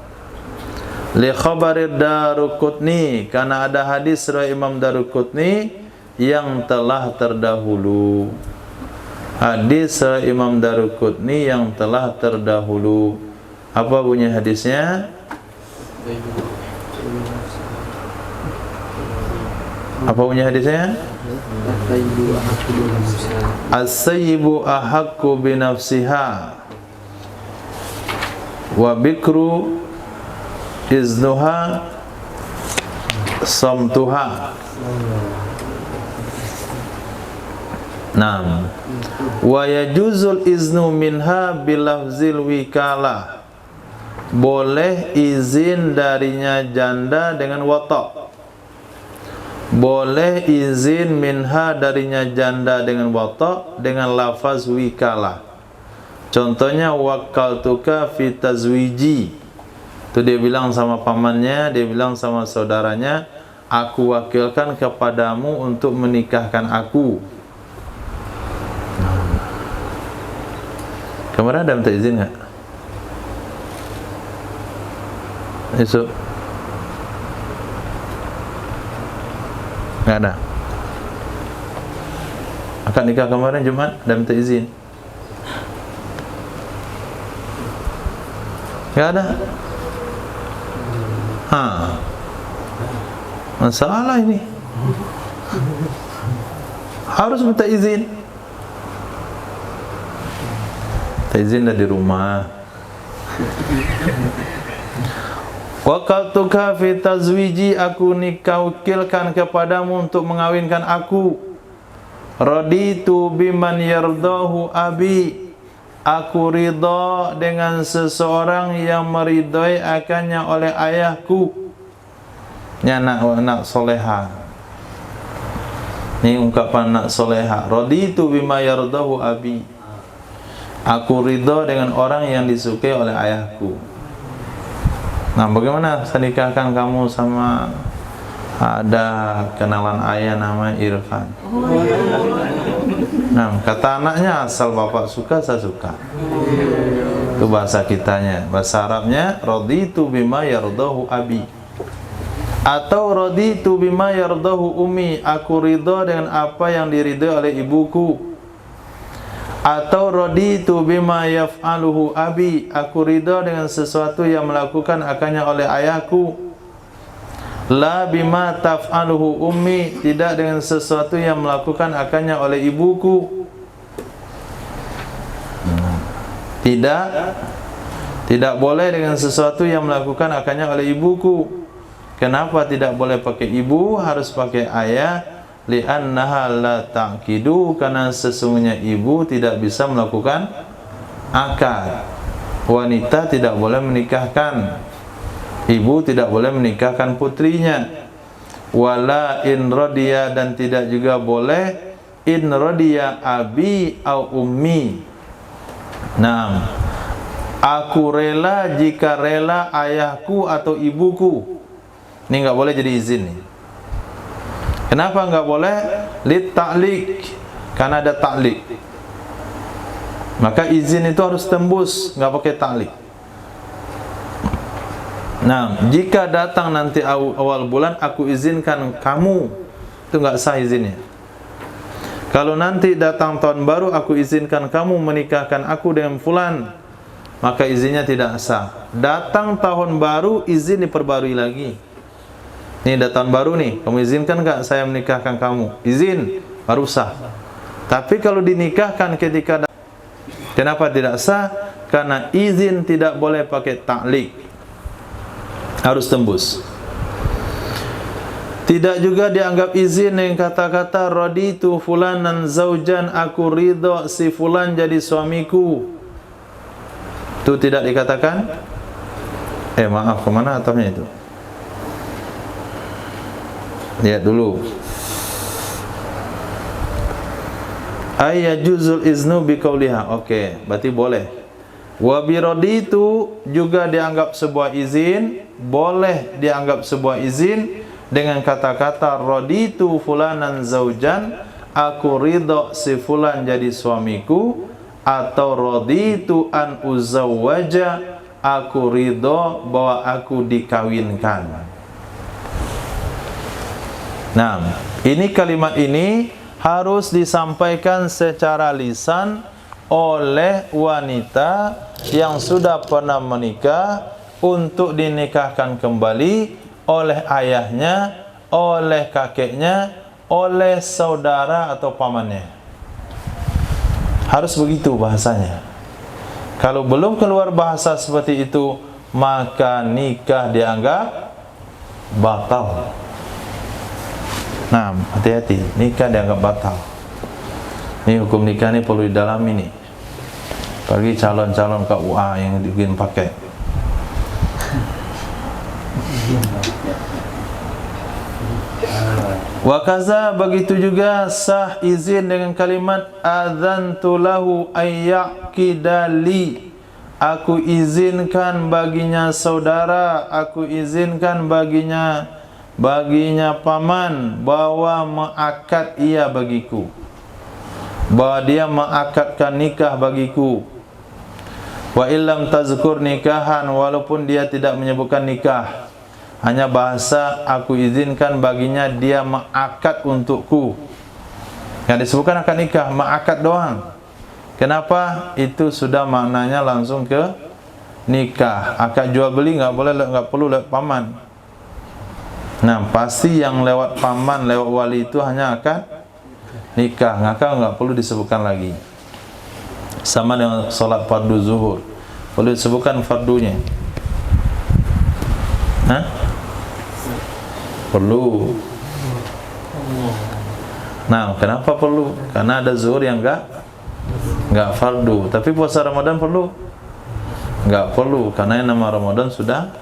Li khabari Daruqutni, karena ada hadis riwayat Imam Daruqutni yang telah terdahulu. Hadis riwayat Imam Daruqutni yang telah terdahulu. Apa bunyi hadisnya? Apa bunyi hadisnya? As-sayyibu ahaqqu binafsiha wa bikru iznuha samtuha. Naam. Wa yajuzul iznu minha bilafzil wikalah. Boleh izin darinya janda dengan wata. Boleh izin minha darinya janda dengan wata dengan lafaz wikalah. Contohnya wakaltuka fi tazwiji. Itu dia bilang sama pamannya, dia bilang sama saudaranya, aku wakilkan kepadamu untuk menikahkan aku. Kemarin ada minta izin nggak? Esok nggak ada. Akad nikah kemarin Jumat ada minta izin? Nggak ada. Masalah ini. Harus minta izin. Minta izin dah di rumah. Waqaltuka fi tazwiji, aku wakilkan kepadamu untuk mengawinkan aku. Raditu biman yardahu abi, aku ridha dengan seseorang yang meridhai akannya oleh ayahku. Ini anak soleha. Ini ungkapan anak soleha. Raditu bima yardahu abi, aku ridha dengan orang yang disukai oleh ayahku. Nah, bagaimana saya nikahkan kamu sama ada kenalan ayah nama Irfan? Nah, kata anaknya, asal bapak suka, saya suka. Itu bahasa kitanya. Bahasa Arabnya, raditu bima yardahu abi. Atau raditu bima yardahu ummi, aku ridha dengan apa yang diridhai oleh ibuku. Atau raditu bima yaf'aluhu abi, aku ridha dengan sesuatu yang melakukan akannya oleh ayahku. La bima taf'aluhu ummi, tidak dengan sesuatu yang melakukan akannya oleh ibuku. Tidak boleh dengan sesuatu yang melakukan akannya oleh ibuku. Kenapa tidak boleh pakai ibu, harus pakai ayah? Li'annaha la ta'kidu, karena sesungguhnya ibu tidak bisa melakukan akad. Wanita tidak boleh menikahkan, ibu tidak boleh menikahkan putrinya. Wala in radiya, dan tidak juga boleh in radiya abi au ummi. Nah, aku rela jika rela ayahku atau ibuku. Ini enggak boleh jadi izin nih. Kenapa enggak boleh? Lit ta'liq, karena ada ta'liq. Maka izin itu harus tembus, enggak pakai ta'liq. Nah, jika datang nanti awal bulan aku izinkan kamu, itu enggak sah izinnya. Kalau nanti datang tahun baru aku izinkan kamu menikahkan aku dengan fulan, maka izinnya tidak sah. Datang tahun baru izin diperbarui lagi. Ini datang baru nih, kamu izinkan enggak saya menikahkan kamu? Izin, baru sah. Tapi kalau dinikahkan ketika kenapa tidak sah? Karena izin tidak boleh pakai ta'liq, harus tembus. Tidak juga dianggap izin dengan kata-kata raditu fulanan zaujan, aku ridha si fulan jadi suamiku. Itu tidak dikatakan? Maaf, kemana ataunya itu? Lihat dulu. Ayyajuzul iznu biqauliha. Oke, berarti boleh. Wa biraditu juga dianggap sebuah izin, boleh dianggap sebuah izin dengan kata-kata raditu fulanan zaujan, aku ridho si fulan jadi suamiku, atau raditu an uzawwaja, aku ridho bahwa aku dikawinkan. Nah, ini kalimat ini harus disampaikan secara lisan oleh wanita yang sudah pernah menikah untuk dinikahkan kembali oleh ayahnya, oleh kakeknya, oleh saudara atau pamannya. Harus begitu bahasanya. Kalau belum keluar bahasa seperti itu, maka nikah dianggap batal. Nah, hati-hati, nikah dianggap batal. Ini hukum nikah ini perlu didalami nih. Bagi calon-calon KUA yang ingin pakai. Wa kaza, begitu juga sah izin dengan kalimat adzantu lahu ayyaqidali, aku izinkan baginya saudara, aku izinkan baginya paman bahwa mengakad ia bagiku, bahwa dia mengakadkan nikah bagiku. Wa illam tazkur nikahan, walaupun dia tidak menyebutkan nikah, hanya bahasa aku izinkan baginya dia mengakad untukku. Yang disebutkan akad nikah, mengakad doang. Kenapa? Itu sudah maknanya langsung ke nikah. Akad jual beli nggak boleh, nggak perlu lewat paman. Nah, pasti yang lewat paman, lewat wali itu hanya akad nikah. Maka nggak perlu disebutkan lagi. Sama dengan solat fardu zuhur, perlu disebutkan fardunya. Hah? Perlu. Nah, kenapa perlu? Karena ada zuhur yang enggak fardu. Tapi puasa Ramadan perlu? Enggak perlu, karena yang nama Ramadan sudah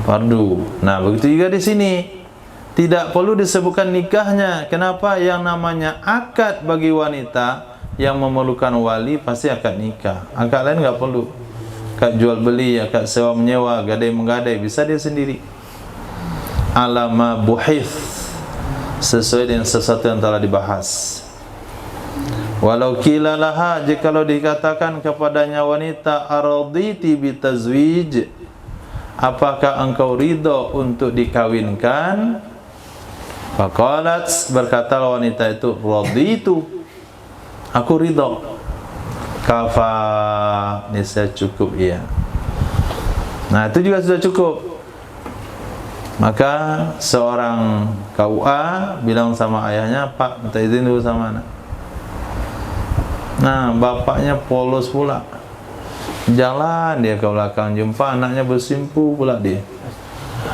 fardu. Nah, begitu juga di sini. Tidak perlu disebutkan nikahnya. Kenapa? Yang namanya akad bagi wanita yang memerlukan wali pasti akad nikah. Akad lain enggak perlu. Akad jual beli, akad sewa menyewa, gadai menggadai, bisa dia sendiri. Alama buhith, sesuai dengan sesuatu yang telah dibahas. Walau qila laha, jikalau dikatakan kepadanya wanita, araditi bitazwij, apakah engkau ridho untuk dikawinkan? Faqalat, berkata wanita itu, raditu, aku ridho. Kafa, niscaya cukup ia. Nah, itu juga sudah cukup. Maka seorang KUA bilang sama ayahnya, Pak, minta izin dulu sama anak. Nah, bapaknya polos pula. Jalan dia ke belakang, jumpa anaknya bersimpu pula dia.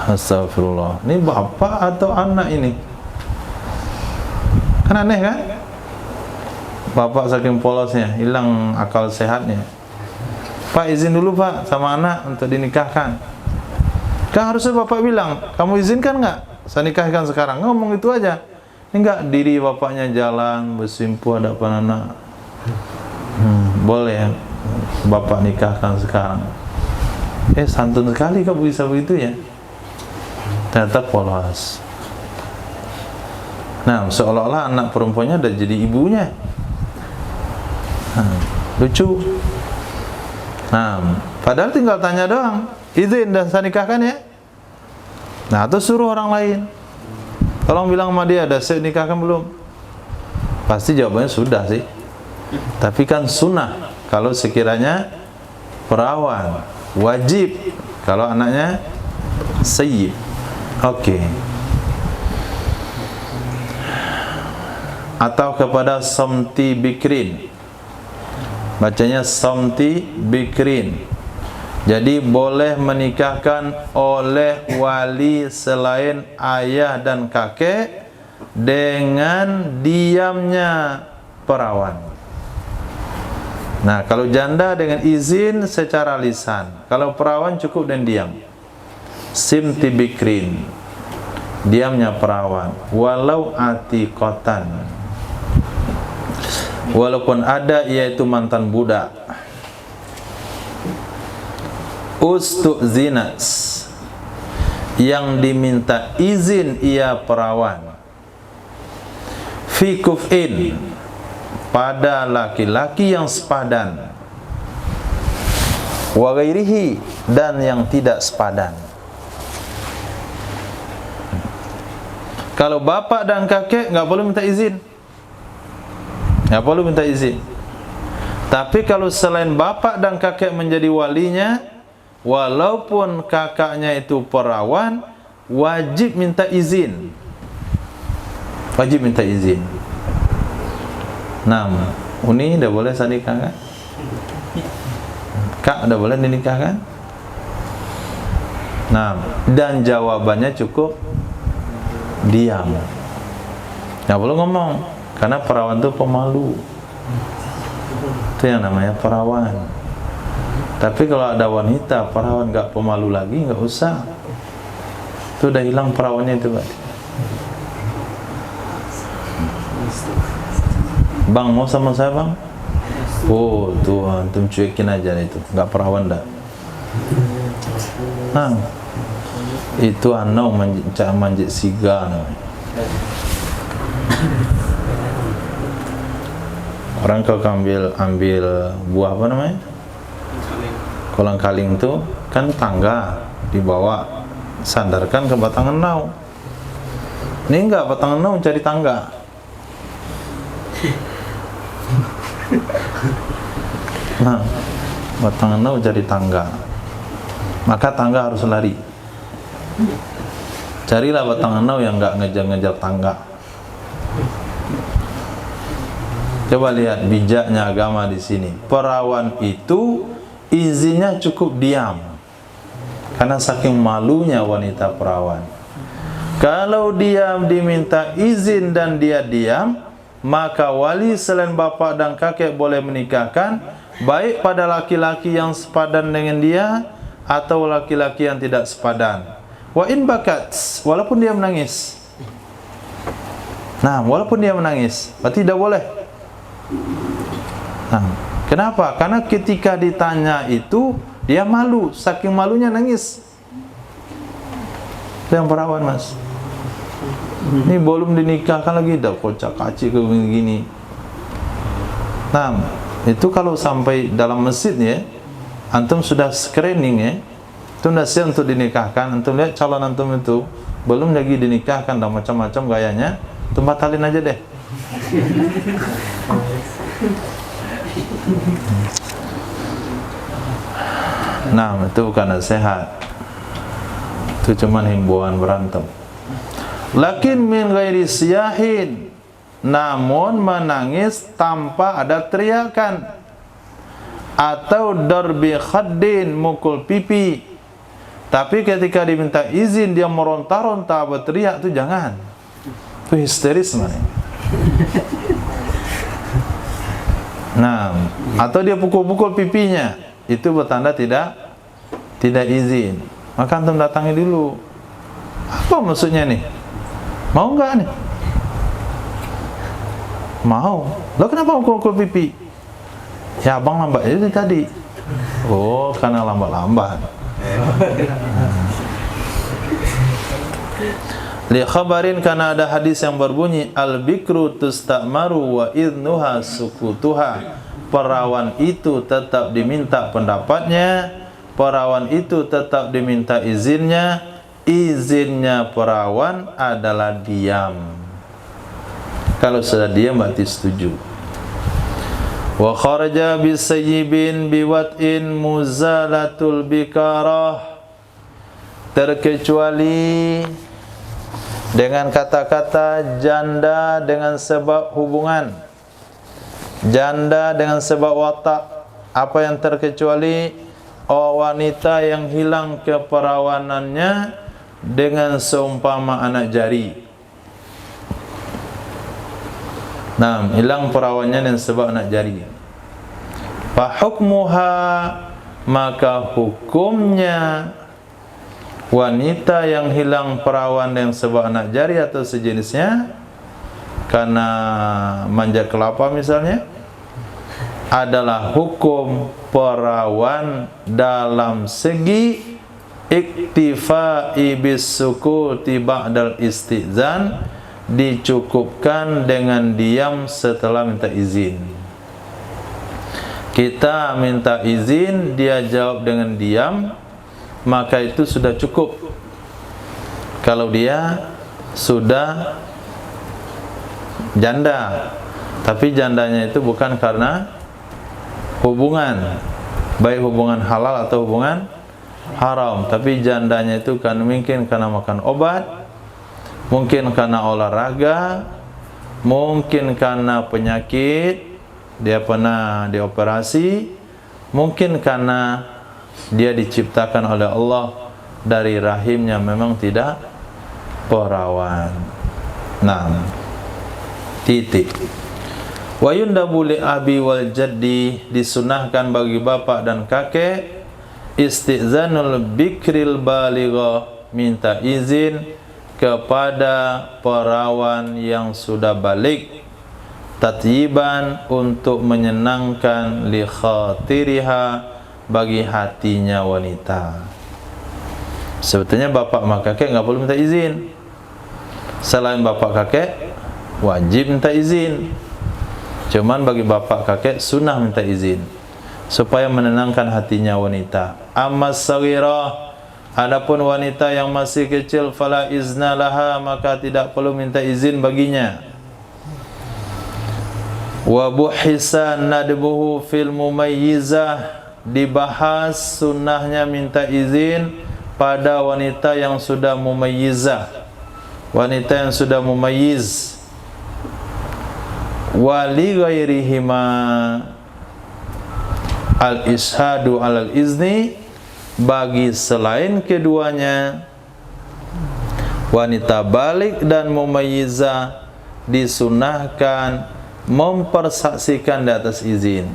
Astagfirullah. Ini bapak atau anak ini? Kan aneh kan? Bapak saking polosnya, hilang akal sehatnya. Pak, izin dulu Pak sama anak untuk dinikahkan. Kan harusnya bapak bilang, kamu izinkan nggak saya nikahkan sekarang? Ngomong itu aja. Ini enggak, diri bapaknya jalan bersimpu hadapan anak. Boleh bapak nikahkan sekarang. Santun sekali kamu bisa begitu ya. Ternyata polos. Nah, seolah-olah anak perempuannya udah jadi ibunya. Lucu. Nah, padahal tinggal tanya doang, izin dan saya nikahkan ya. Nah, atau suruh orang lain, tolong bilang sama dia, ada saya nikahkan belum? Pasti jawabannya sudah sih. Tapi kan sunnah kalau sekiranya perawan, wajib kalau anaknya sayyid. Oke. Atau kepada samti bikrin, bacanya samti bikrin. Jadi boleh menikahkan oleh wali selain ayah dan kakek dengan diamnya perawan. Nah, kalau janda dengan izin secara lisan, kalau perawan cukup dan diam. Simti bikrin, diamnya perawan, walau atiqatan, walaupun ada yaitu mantan budak. ustu'zinas, yang diminta izin ia perawan, fi kuf'in, pada laki-laki yang sepadan, wa ghairihi, dan yang tidak sepadan. Kalau bapak dan kakek nggak perlu minta izin, nggak perlu minta izin. Tapi kalau selain bapak dan kakek menjadi walinya, walaupun kakaknya itu perawan, wajib minta izin. Wajib minta izin. Nah, Uni udah boleh saya nikahkan? Kak udah boleh dinikahkan? Nah, dan jawabannya cukup diam. Nggak perlu ngomong, karena perawan itu pemalu. Itu yang namanya perawan. Tapi kalau ada wanita perawan nggak pemalu lagi, nggak usah. Itu udah hilang perawannya itu, Pak. Bang, mau sama saya, Bang? Oh, tuh antum cuekin aja itu, nggak perawan dah. Nah, itu anau manjit siga namanya. Orang kalau ambil buah apa namanya? Kolang kaling itu kan tangga, dibawa sandarkan ke batang enau. Ini enggak, batang enau cari tangga. Nah, batang enau cari tangga, maka tangga harus lari. Carilah batang enau yang enggak ngejar-ngejar tangga. Coba lihat bijaknya agama di sini. Perawan itu izinnya cukup diam, karena saking malunya wanita perawan. Kalau dia diminta izin dan dia diam, maka wali selain bapak dan kakek boleh menikahkan, baik pada laki-laki yang sepadan dengan dia atau laki-laki yang tidak sepadan. Wa in bakat, walaupun dia menangis. Nah, walaupun dia menangis, berarti tidak boleh. Nah, kenapa? Karena ketika ditanya itu dia malu, saking malunya nangis. Itu yang perawan, Mas. Ini belum dinikahkan lagi dah kocak-kacik ke begini. Nah, itu kalau sampai dalam masjid ya, antum sudah screening ya, itu sudah siap untuk dinikahkan. Antum lihat calon antum itu belum lagi dinikahkan dan macam-macam gayanya, antum batalin aja deh. Nah, itu bukan nasihat, itu cuman himbauan berantem. Lakin min ghairi siyahin, namun menangis tanpa ada teriakan, atau darbi khaddin, mukul pipi. Tapi ketika diminta izin dia meronta-ronta berteriak, itu jangan. Itu histeris namanya. Nah, atau dia pukul-pukul pipinya, itu bertanda tidak izin. Maka antum datangi dulu. Apa maksudnya nih? Mau enggak nih? Mau. Lo kenapa pukul pipi? Ya abang lambat itu tadi. Oh, karena lambat-lambat. Li khabarin, karena ada hadis yang berbunyi al-bikru tusta'maru wa idnuha sukutuha. Perawan itu tetap diminta pendapatnya, perawan itu tetap diminta izinnya. Izinnya perawan adalah diam. Kalau sudah diam berarti setuju. Wa kharaja bisayyibin biwat'in muzalatul bikarah, terkecuali dengan kata-kata janda dengan sebab hubungan, janda dengan sebab watak. Apa yang terkecuali? Wanita yang hilang keperawanannya dengan seumpama anak jari. Nah, hilang perawannya dengan sebab anak jari. Fa hukmuha, maka hukumnya wanita yang hilang perawan dengan sebab anak jari atau sejenisnya, karena manjat kelapa misalnya, adalah hukum perawan dalam segi iktifai bisukuti ba'dal istizan, dicukupkan dengan diam setelah minta izin. Kita minta izin, dia jawab dengan diam, maka itu sudah cukup. Kalau dia sudah janda, tapi jandanya itu bukan karena hubungan, baik hubungan halal atau hubungan haram, tapi jandanya itu kan mungkin karena makan obat, mungkin karena olahraga, mungkin karena penyakit, dia pernah dioperasi, mungkin karena dia diciptakan oleh Allah dari rahimnya memang tidak perawan. Nah, titik. Wa yundabu li abi wal jaddi, disunahkan bagi bapak dan kakek istizanul bikril baligha, minta izin kepada perawan yang sudah balik, tatyiban, untuk menyenangkan, li khatiriha, bagi hatinya wanita. Sebetulnya bapak sama kakek nggak perlu minta izin. Selain bapak kakek wajib minta izin. Cuman bagi bapak kakek sunnah minta izin supaya menenangkan hatinya wanita. Amma saghirah, adapun wanita yang masih kecil, fala izna laha, maka tidak perlu minta izin baginya. Wa buhisa nadbuhu fil mumayyizah, dibahas sunnahnya minta izin pada wanita yang sudah mumayyizah, wanita yang sudah mumayyiz. Wali ghairihima al-ishadu alal izni, bagi selain keduanya wanita balik dan mumayyizah disunahkan mempersaksikan di atas izin.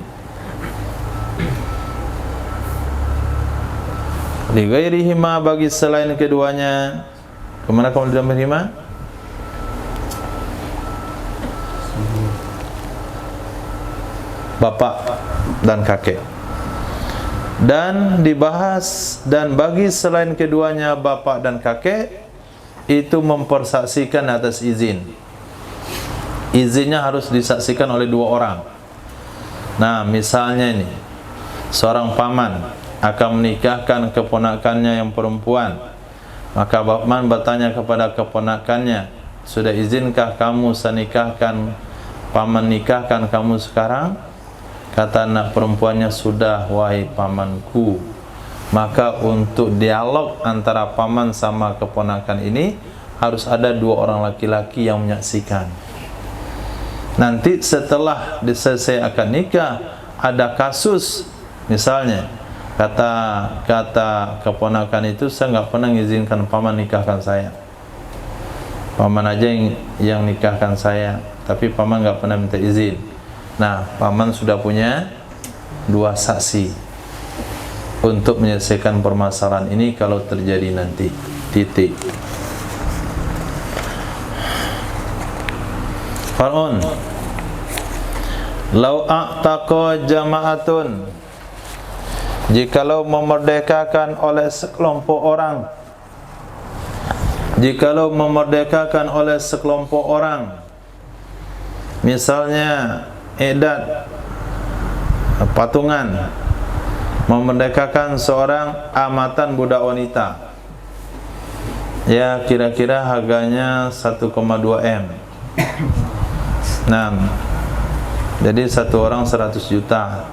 Li ghairihima, bagi selain keduanya. Kemana kamu dalam berhima? Bapak dan kakek. Dan dibahas, dan bagi selain keduanya bapak dan kakek itu mempersaksikan atas izin. Izinnya harus disaksikan oleh dua orang. Nah, misalnya ini seorang paman akan menikahkan keponakannya yang perempuan, maka paman bertanya kepada keponakannya, sudah izinkah kamu saya nikahkan, paman nikahkan kamu sekarang? Kata anak perempuannya, sudah wahai pamanku. Maka untuk dialog antara paman sama keponakan ini harus ada dua orang laki-laki yang menyaksikan. Nanti setelah selesai akad nikah ada kasus, misalnya kata keponakan itu, saya nggak pernah mengizinkan paman nikahkan saya, paman aja yang nikahkan saya, tapi paman nggak pernah minta izin. Nah, paman sudah punya dua saksi untuk menyelesaikan permasalahan ini kalau terjadi nanti. Titik. Far'un, lau a'taqa jama'atun, jikalau memerdekakan oleh sekelompok orang, jikalau memerdekakan oleh sekelompok orang, misalnya edat patungan memerdekakan seorang amatan budak wanita, ya kira-kira harganya 1,2 M. Nah, jadi satu orang 100 juta,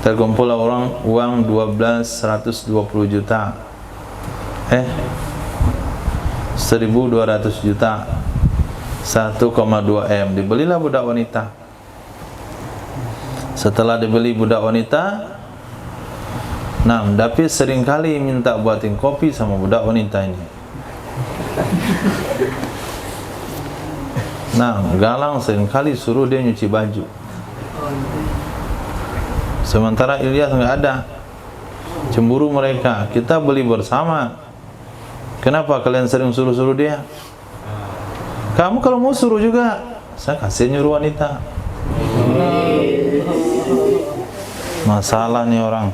terkumpul orang uang 120 juta, 1.200 juta, 1,2 M. Dibelilah budak wanita. Setelah dibeli budak wanita, nah, tapi seringkali minta buatin kopi sama budak wanita ini. Nah, galang seringkali suruh dia nyuci baju. Sementara Ilyas nggak ada. Cemburu mereka. Kita beli bersama. Kenapa kalian sering suruh-suruh dia? Kamu kalau mau suruh juga, saya kasih nyuruh wanita. Masalah nih orang.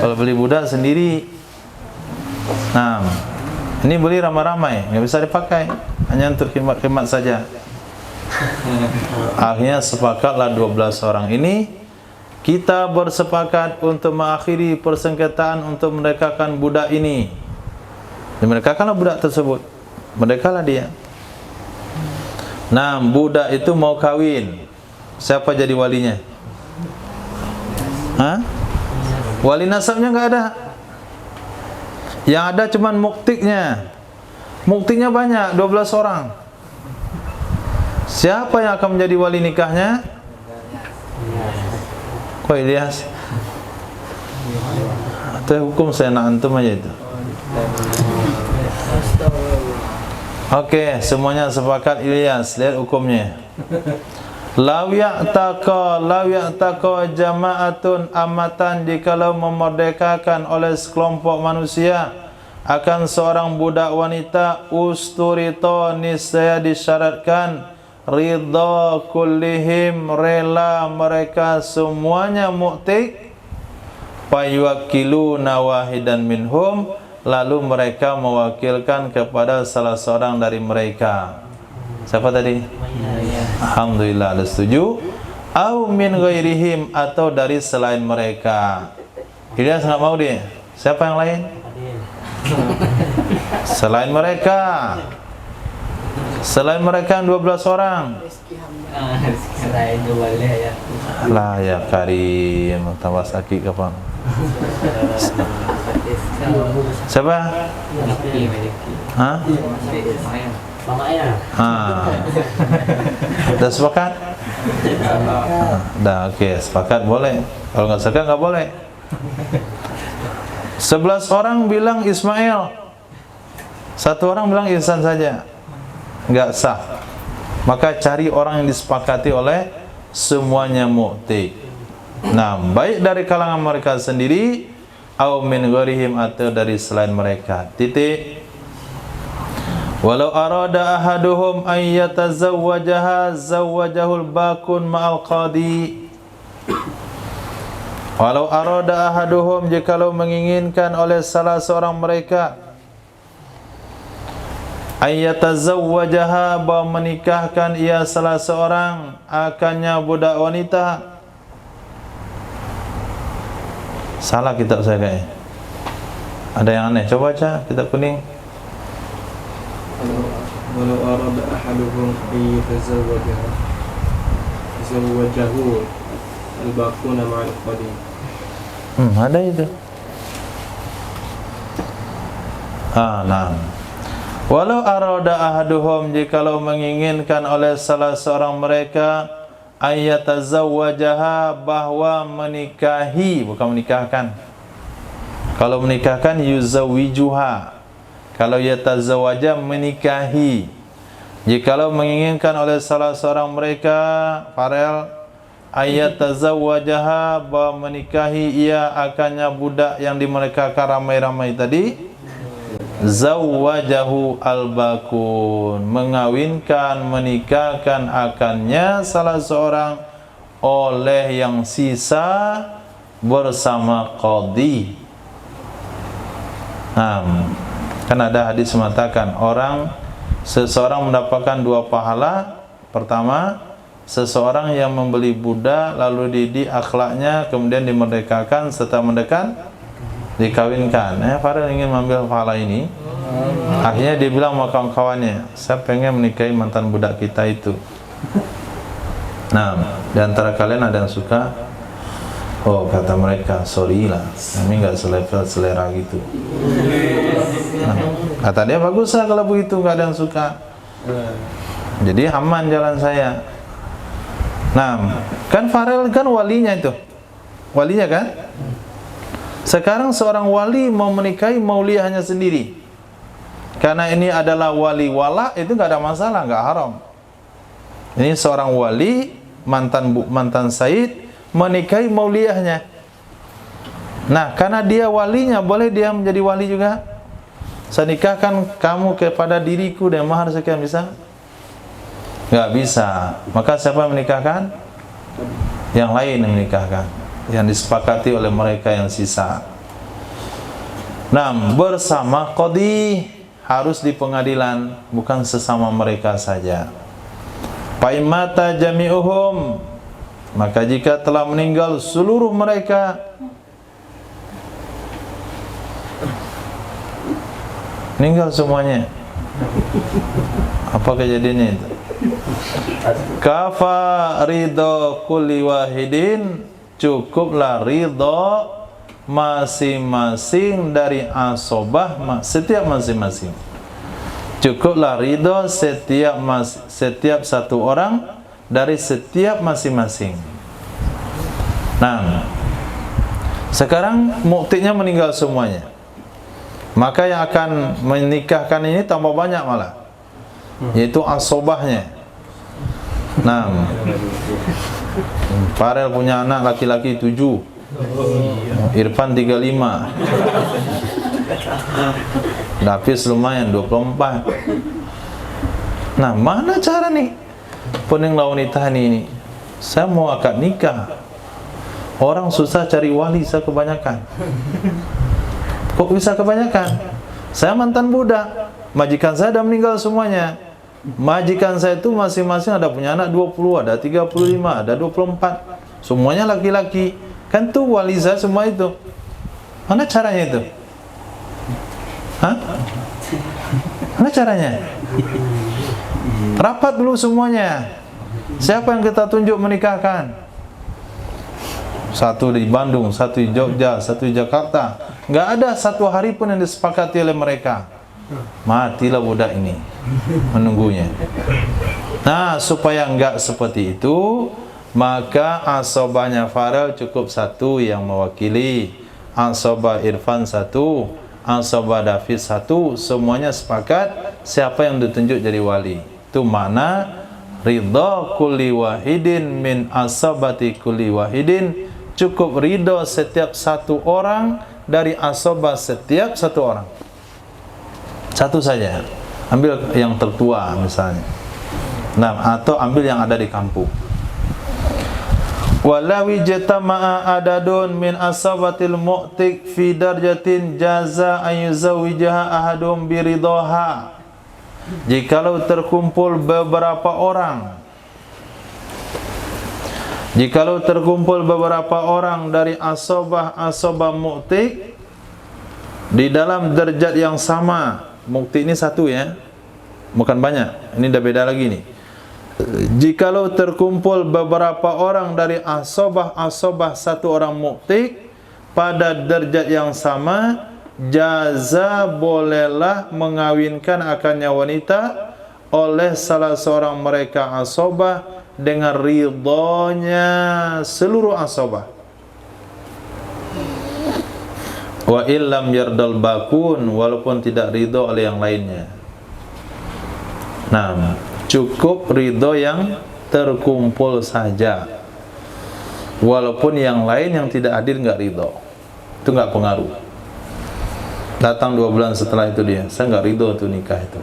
Kalau beli budak sendiri, nah, ini beli ramai-ramai, nggak bisa dipakai, hanya untuk khidmat-khidmat saja. Akhirnya sepakatlah 12 orang ini, kita bersepakat untuk mengakhiri persengketaan untuk merdekakan budak ini. Dimerdekakanlah budak tersebut, merdekalah dia. Nah, budak itu mau kawin, siapa jadi walinya? Hah? Wali nasabnya nggak ada. Yang ada cuman muktiknya. Muktiknya banyak, 12 orang. Siapa yang akan menjadi wali nikahnya? Kok Ilyas? Itu hukum saya nak antum aja itu. Oke, semuanya sepakat Ilyas, lihat hukumnya. Law ya'taqa jama'atun amatan, jikalau memerdekakan oleh sekelompok manusia akan seorang budak wanita, usturito, niscaya disyaratkan ridha kullihim, rela mereka semuanya muktik, fayuwakkiluna wahidan minhum, lalu mereka mewakilkan kepada salah seorang dari mereka. Siapa tadi? Alhamdulillah, ada setuju. Au min ghairihim, atau dari selain mereka. Ilyas nggak mau dia. Siapa yang lain? Selain mereka. Selain mereka 12 orang. Selain boleh ya. Lah ya karim, tambah sakit kapan? Siapa? Hah? Dah sepakat? Dah, oke, sepakat boleh. Kalau nggak sepakat nggak boleh. 11 orang bilang Ismail, 1 orang bilang Ihsan saja, nggak sah. Maka cari orang yang disepakati oleh semuanya muktik. Nah, baik dari kalangan mereka sendiri, au min ghairihim, atau dari selain mereka. Titik. Walau arada ahaduhum an yatazawwajaha zawwajahul bakun ma'al qadi. Walau arada ahaduhum, jikalau menginginkan oleh salah seorang mereka an yatazawwajaha, bahwa menikahkan ia salah seorang akannya budak wanita. Salah kitab saya kayaknya. Ada yang aneh, coba baca kitab kuning. Walau arada ahaduhum ayyatazawwajahu al-baquna ma'al qadi. Ada itu. Nah. Walau arada ahaduhum, jikalau menginginkan oleh salah seorang mereka ayyatazawwajaha, bahwa menikahi, bukan menikahkan. Kalau menikahkan yuzawwijuha. Kalau yatazawwaja, menikahi. Jikalau menginginkan oleh salah seorang mereka, Farel, ayyatazawwajaha, bahwa menikahi ia akannya budak yang dimerdekakan ramai-ramai tadi, zawwajahu al-bakun, mengawinkan, menikahkan akannya salah seorang oleh yang sisa bersama qadi. Kan ada hadis mengatakan seseorang mendapatkan 2 pahala. Pertama, seseorang yang membeli budak lalu dididik akhlaknya, kemudian dimerdekakan, serta mendekat dikawinkan. Farel ingin mengambil pahala ini. Akhirnya dia bilang sama kawan-kawannya, saya pengen menikahi mantan budak kita itu. Nah, di antara kalian ada yang suka? Oh, kata mereka, sorry lah, kami nggak selevel selera gitu. Nah, kata dia, bagus lah kalau begitu, nggak ada yang suka. Jadi aman jalan saya. Nah, kan Farel kan walinya itu, walinya kan. Sekarang seorang wali mau menikahi mauliyahnya sendiri. Karena ini adalah wali wala, itu nggak ada masalah, nggak haram. Ini seorang wali, mantan Said, menikahi mauliyahnya. Nah, karena dia walinya, boleh dia menjadi wali juga. Saya nikahkan kamu kepada diriku dan mahar sekian, bisa? Nggak bisa. Maka siapa yang menikahkan? Yang lain yang menikahkan. yang disepakati oleh mereka yang sisa. Nah, bersama qadi, harus di pengadilan, bukan sesama mereka saja. Faimata jami'uhum, maka jika telah meninggal seluruh mereka, meninggal semuanya, apa kejadiannya itu? Kafa ridho kulli wahidin, cukuplah ridho masing-masing dari asobah setiap masing-masing. Cukuplah ridho setiap satu orang dari setiap masing-masing. Nah, sekarang muktiknya meninggal semuanya, maka yang akan menikahkan ini tambah banyak malah, yaitu asobahnya. Nah, Farel punya anak laki-laki 7, Irfan 35, Davis lumayan 24. Nah, mana cara nih pening wanita ini? Saya mau akad nikah, orang susah cari wali, saya kebanyakan. Kok bisa kebanyakan? Saya mantan budak, majikan saya dah meninggal semuanya. Majikan saya itu masing-masing ada punya anak 20, ada 35, ada 24, semuanya laki-laki. Kan tuh wali saya semua itu. Mana caranya itu? Hah? Mana caranya? Rapat dulu semuanya. Siapa yang kita tunjuk menikahkan? Satu di Bandung, satu di Jogja, satu di Jakarta. Nggak ada satu hari pun yang disepakati oleh mereka. Matilah budak ini menunggunya. Nah, supaya nggak seperti itu, maka asobahnya Farel cukup satu yang mewakili, asobah Irfan satu, asobah Davis satu, semuanya sepakat siapa yang ditunjuk jadi wali. Itu makna ridha kulli wahidin min asobati kulli wahidin, cukup ridha setiap satu orang dari asobah setiap satu orang. Satu saja, ambil yang tertua misalnya. Nah, atau ambil yang ada di kampung. Walawi jatama'a adadun min asabatil mu'tik fi darjatin jaza ayyuzawijaha ahadum biridoha. Jikalau terkumpul beberapa orang, dari asabah mu'tik di dalam derajat yang sama. Mukti ini satu ya, bukan banyak. Ini dah beda lagi nih. Jikalau terkumpul beberapa orang dari asabah satu orang mukti pada derajat yang sama, jaza bolehlah mengawinkan akannya wanita oleh salah seorang mereka asabah dengan ridhonya seluruh asabah. Wa illam yardal bakun, walaupun tidak ridho oleh yang lainnya. Nah, cukup ridho yang terkumpul saja, walaupun yang lain yang tidak hadir nggak ridho, itu nggak pengaruh. Datang 2 bulan setelah itu dia, saya nggak ridho tuh nikah itu.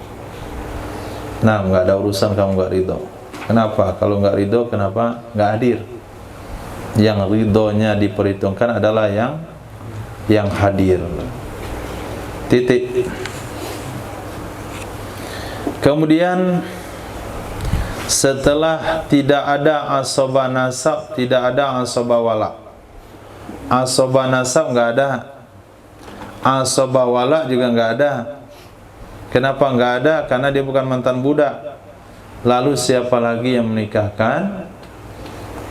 Nah, nggak ada urusan kamu nggak ridho. Kenapa? Kalau nggak ridho, kenapa nggak hadir? Yang ridhonya diperhitungkan adalah yang hadir. Titik. Kemudian setelah tidak ada asabah nasab, tidak ada asabah wala. Asabah nasab nggak ada, asabah wala juga nggak ada. Kenapa nggak ada? Karena dia bukan mantan budak. Lalu siapa lagi yang menikahkan?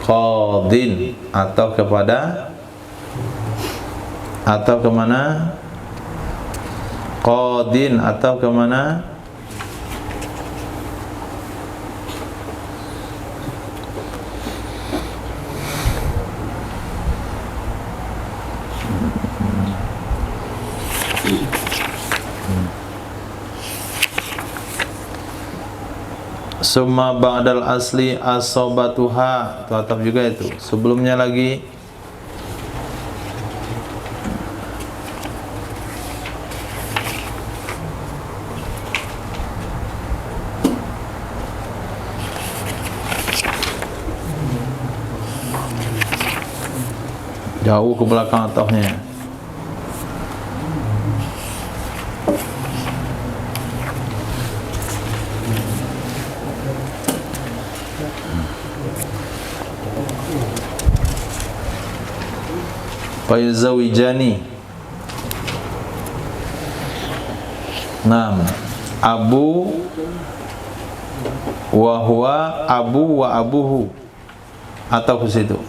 Qadin, atau kemana? Qadin atau kemana? Summa ba'dal asli asobatuha, itu atap juga itu. Sebelumnya lagi Jauh ke belakang ataunya. Fayuzawijani. Naam. Abu wa huwa abu wa abuhu, atau ke situ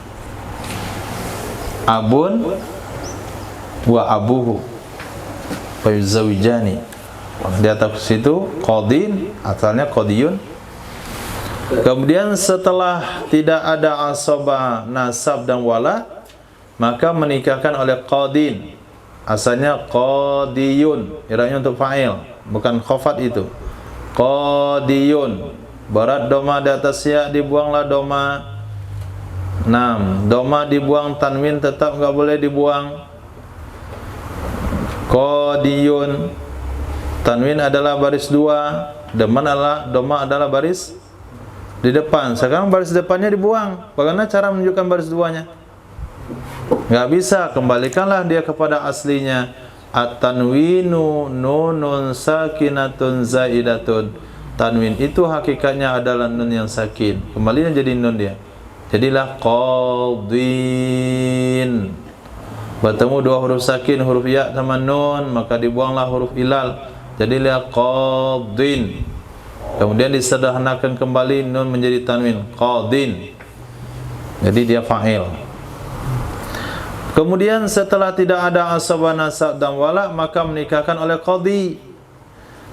abun wa abuhu fayuzawijani. Di atas situ qadin, asalnya qadiyun. Kemudian setelah tidak ada asabah, nasab dan wala, maka menikahkan oleh qadin. Asalnya qadiyun, iranya untuk fa'il, bukan khafat itu. Qadiyun, berat doma di atas ya, dibuanglah doma. 6. Doma dibuang, tanwin tetap enggak boleh dibuang. Qadiyun, tanwin adalah baris 2, doma adalah baris di depan. Sekarang baris depannya dibuang. Bagaimana cara menunjukkan baris 2-nya? Enggak bisa, kembalikanlah dia kepada aslinya. At-tanwinu nunun sakinatun zaidatun. Tanwin itu hakikatnya adalah nun yang sakin. Kembalinya jadi nun dia. Jadilah qadin. Bertemu dua huruf sakin, huruf ya sama nun, maka dibuanglah huruf ilal. Jadilah qadin. Kemudian disederhanakan kembali nun menjadi tanwin, qadin. Jadi dia fa'il. Kemudian setelah tidak ada asabah, nasab dan wala, maka menikahkan oleh qadi.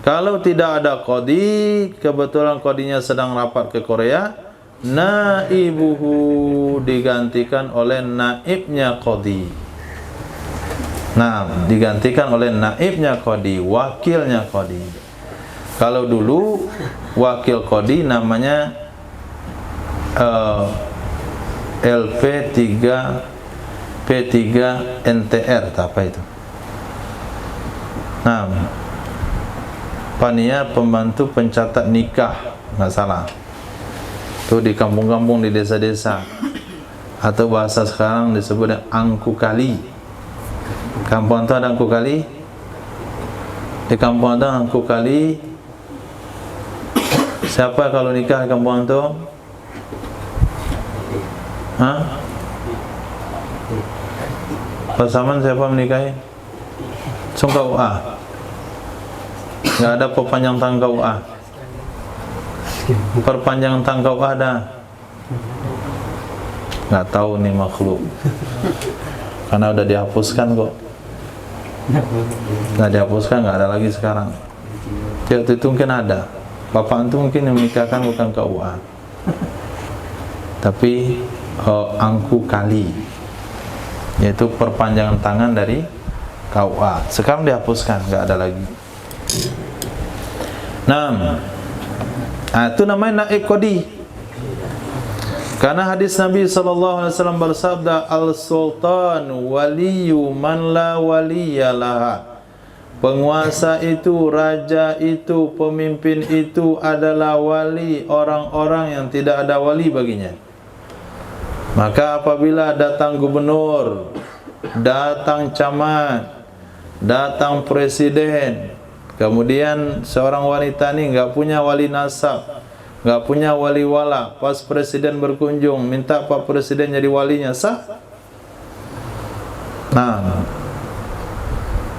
Kalau tidak ada qadi, kebetulan qadinya sedang rapat ke Korea, naibuhu digantikan oleh naibnya qadi. Nah, digantikan oleh naibnya qadi, wakilnya qadi. Kalau dulu wakil qadi namanya LP3 NTR, apa itu? Nah, panitia pembantu pencatat nikah, nggak salah. Itu di kampung-kampung, di desa-desa, atau bahasa sekarang disebut angku kali. Kampung itu ada angku kali. Di kampung ada angku kali. Siapa kalau nikah di kampung itu? Hah? Pasangan siapa menikahi? Sungka UA. Nggak ada perpanjang tangga UA. Perpanjangan tangga UA ada. Nggak tahu nih makhluk. Karena udah dihapuskan kok. Nggak dihapuskan, nggak ada lagi sekarang. Waktu itu mungkin ada. Bapak itu mungkin yang menikahkan bukan ke UA, tapi angku kali, yaitu perpanjangan tangan dari KUA. Sekarang dihapuskan, nggak ada lagi. Nah, itu namanya naib qadi. Karena hadis Nabi SAW bersabda, al-sultan waliyu man la waliyalah. Penguasa itu, raja itu, pemimpin itu adalah wali orang-orang yang tidak ada wali baginya. Maka apabila datang gubernur, datang camat, datang presiden, kemudian seorang wanita ini nggak punya wali nasab, nggak punya wali wala, pas presiden berkunjung minta Pak Presiden jadi walinya, sah? Nah,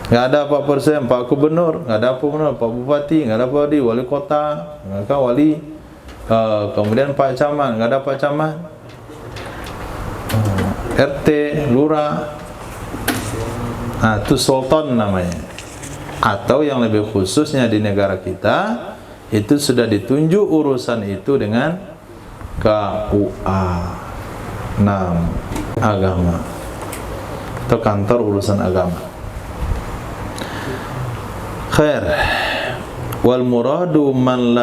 nggak ada Pak Presiden, Pak Gubernur, nggak ada Pak Gubernur, Pak Bupati, nggak ada Pak Wali Kota, nggak ada wali, kemudian Pak Camat, nggak ada Pak Camat, RT, Lurah, nah itu sultan namanya. Atau yang lebih khususnya di negara kita, itu sudah ditunjuk urusan itu dengan KUA, agama, atau kantor urusan agama. Khair. Wal muradu man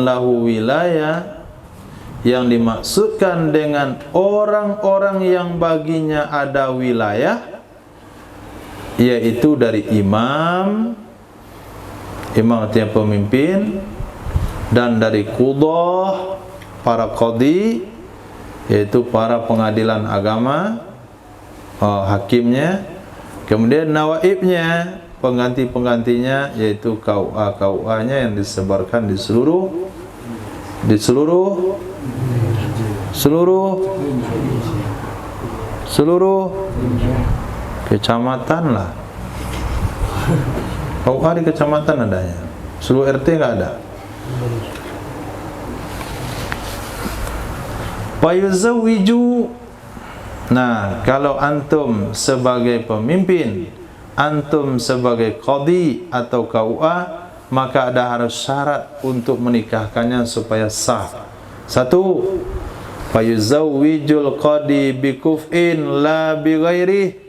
lahu wilayah, yang dimaksudkan dengan orang-orang yang baginya ada wilayah, yaitu dari imam artinya pemimpin, dan dari qudah, para qadi, yaitu para pengadilan agama, hakimnya. Kemudian nawaibnya, pengganti-penggantinya, yaitu KUA-KUA-nya yang disebarkan di seluruh kecamatan lah. KUA di kecamatan adanya, seluruh RT nggak ada. Fayuzawwiju. Nah, kalau antum sebagai pemimpin, antum sebagai qadhi atau KUA, maka ada harus syarat untuk menikahkannya supaya sah. Satu, fayuzawwijul qadhi bikuf'in la bighairi.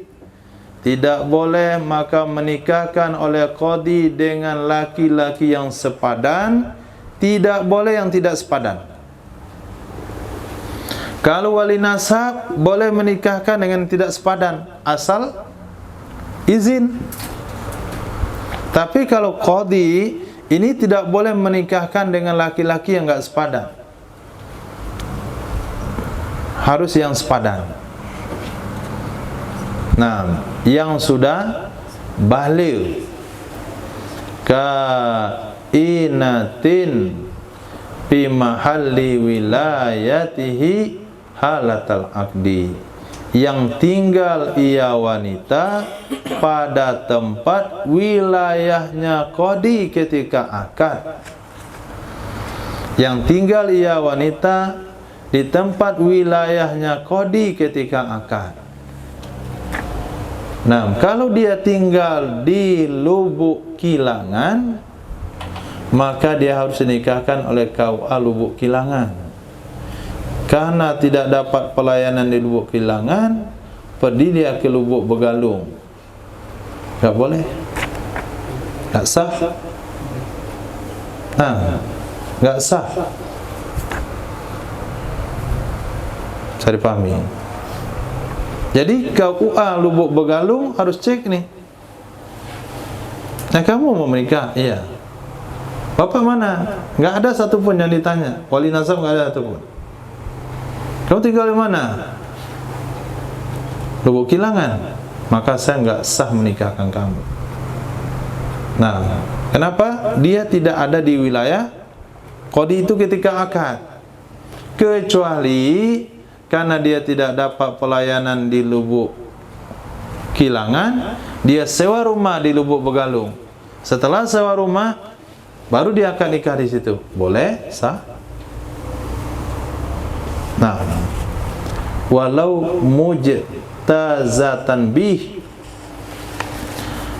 Tidak boleh maka menikahkan oleh qadhi dengan laki-laki yang sepadan, tidak boleh yang tidak sepadan. Kalau wali nasab boleh menikahkan dengan tidak sepadan, asal izin. Tapi kalau qadhi ini tidak boleh menikahkan dengan laki-laki yang enggak sepadan, harus yang sepadan. Nah, yang sudah baligh, kainatin fi mahalli wilayatihi halatal aqdi, yang tinggal ia wanita pada tempat wilayahnya qadhi ketika akad. Yang tinggal ia wanita di tempat wilayahnya qadhi ketika akad. Nah, kalau dia tinggal di Lubuk Kilangan, maka dia harus dinikahkan oleh KUA Lubuk Kilangan. Karena tidak dapat pelayanan di Lubuk Kilangan, pergi dia ke Lubuk Begalung. Tak boleh, tak sah. Nah, tak sah. Saya dipahami. Jadi KUA Lubuk Begalung harus cek nih. Nah, kamu mau menikah? Iya. Bapak mana? Nggak ada satupun yang ditanya. Wali nasab nggak ada satupun. Kamu tinggal di mana? Lubuk Kilangan. Maka saya nggak sah menikahkan kamu. Nah, kenapa? Dia tidak ada di wilayah qadhi itu ketika akad. Kecuali karena dia tidak dapat pelayanan di Lubuk Kilangan, dia sewa rumah di Lubuk Begalung. Setelah sewa rumah, baru dia akan nikah di situ. Boleh, sah. Nah, walau mujtazatan bih,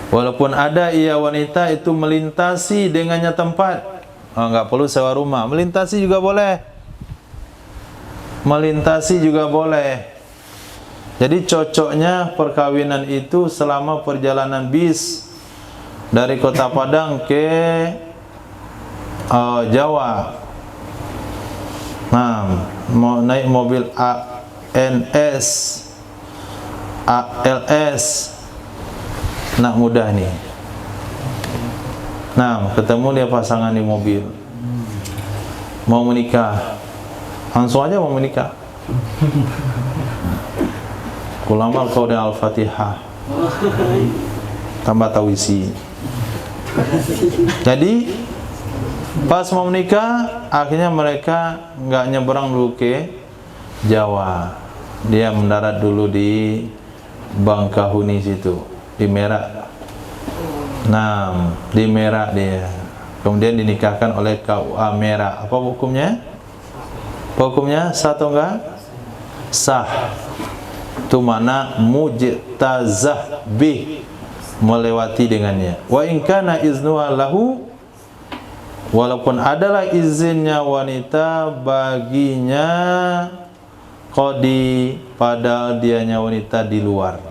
walaupun ada ia wanita itu melintasi dengannya tempat, nggak perlu sewa rumah, melintasi juga boleh. Melintasi juga boleh. Jadi cocoknya perkawinan itu selama perjalanan bis dari Kota Padang ke Jawa. Nah, mau naik mobil ANS, ALS, nak mudah nih. Nah, ketemu dia pasangan di mobil, mau menikah. Langsung aja mau menikah. Kulamal kau dan Al-Fatihah, tambah tawisi. Jadi pas mau menikah, akhirnya mereka nggak nyeberang dulu ke Jawa. Dia mendarat dulu di Bangkahuni situ, di Merak. Nah, di Merak dia. Kemudian dinikahkan oleh KUA Merak. Apa hukumnya? Hukumnya sah atau enggak? Sah. Itu mana mujtazah bih, melewati dengannya. Wa in kana iznuha lahu, walaupun adalah izinnya wanita baginya qadhi, padahal dianya wanita di luar.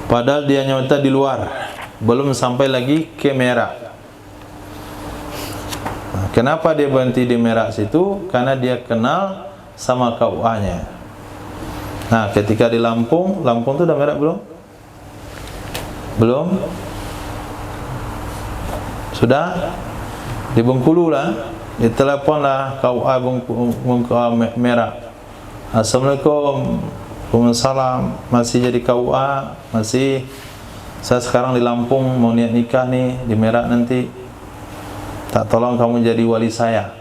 Padahal dianya wanita di luar, belum sampai lagi ke Merak. Kenapa dia berhenti di Merak situ? Karena dia kenal sama KUA-nya. Nah, ketika di Lampung, Lampung itu udah Merak belum? Belum? Sudah? Di Bengkulu lah. diteleponlah KUA Bungkua Merah. Assalamualaikum. Waalaikumsalam. Masih jadi KUA? Masih. Saya sekarang di Lampung mau niat nikah nih di Merak nanti. Tak tolong kamu jadi wali saya.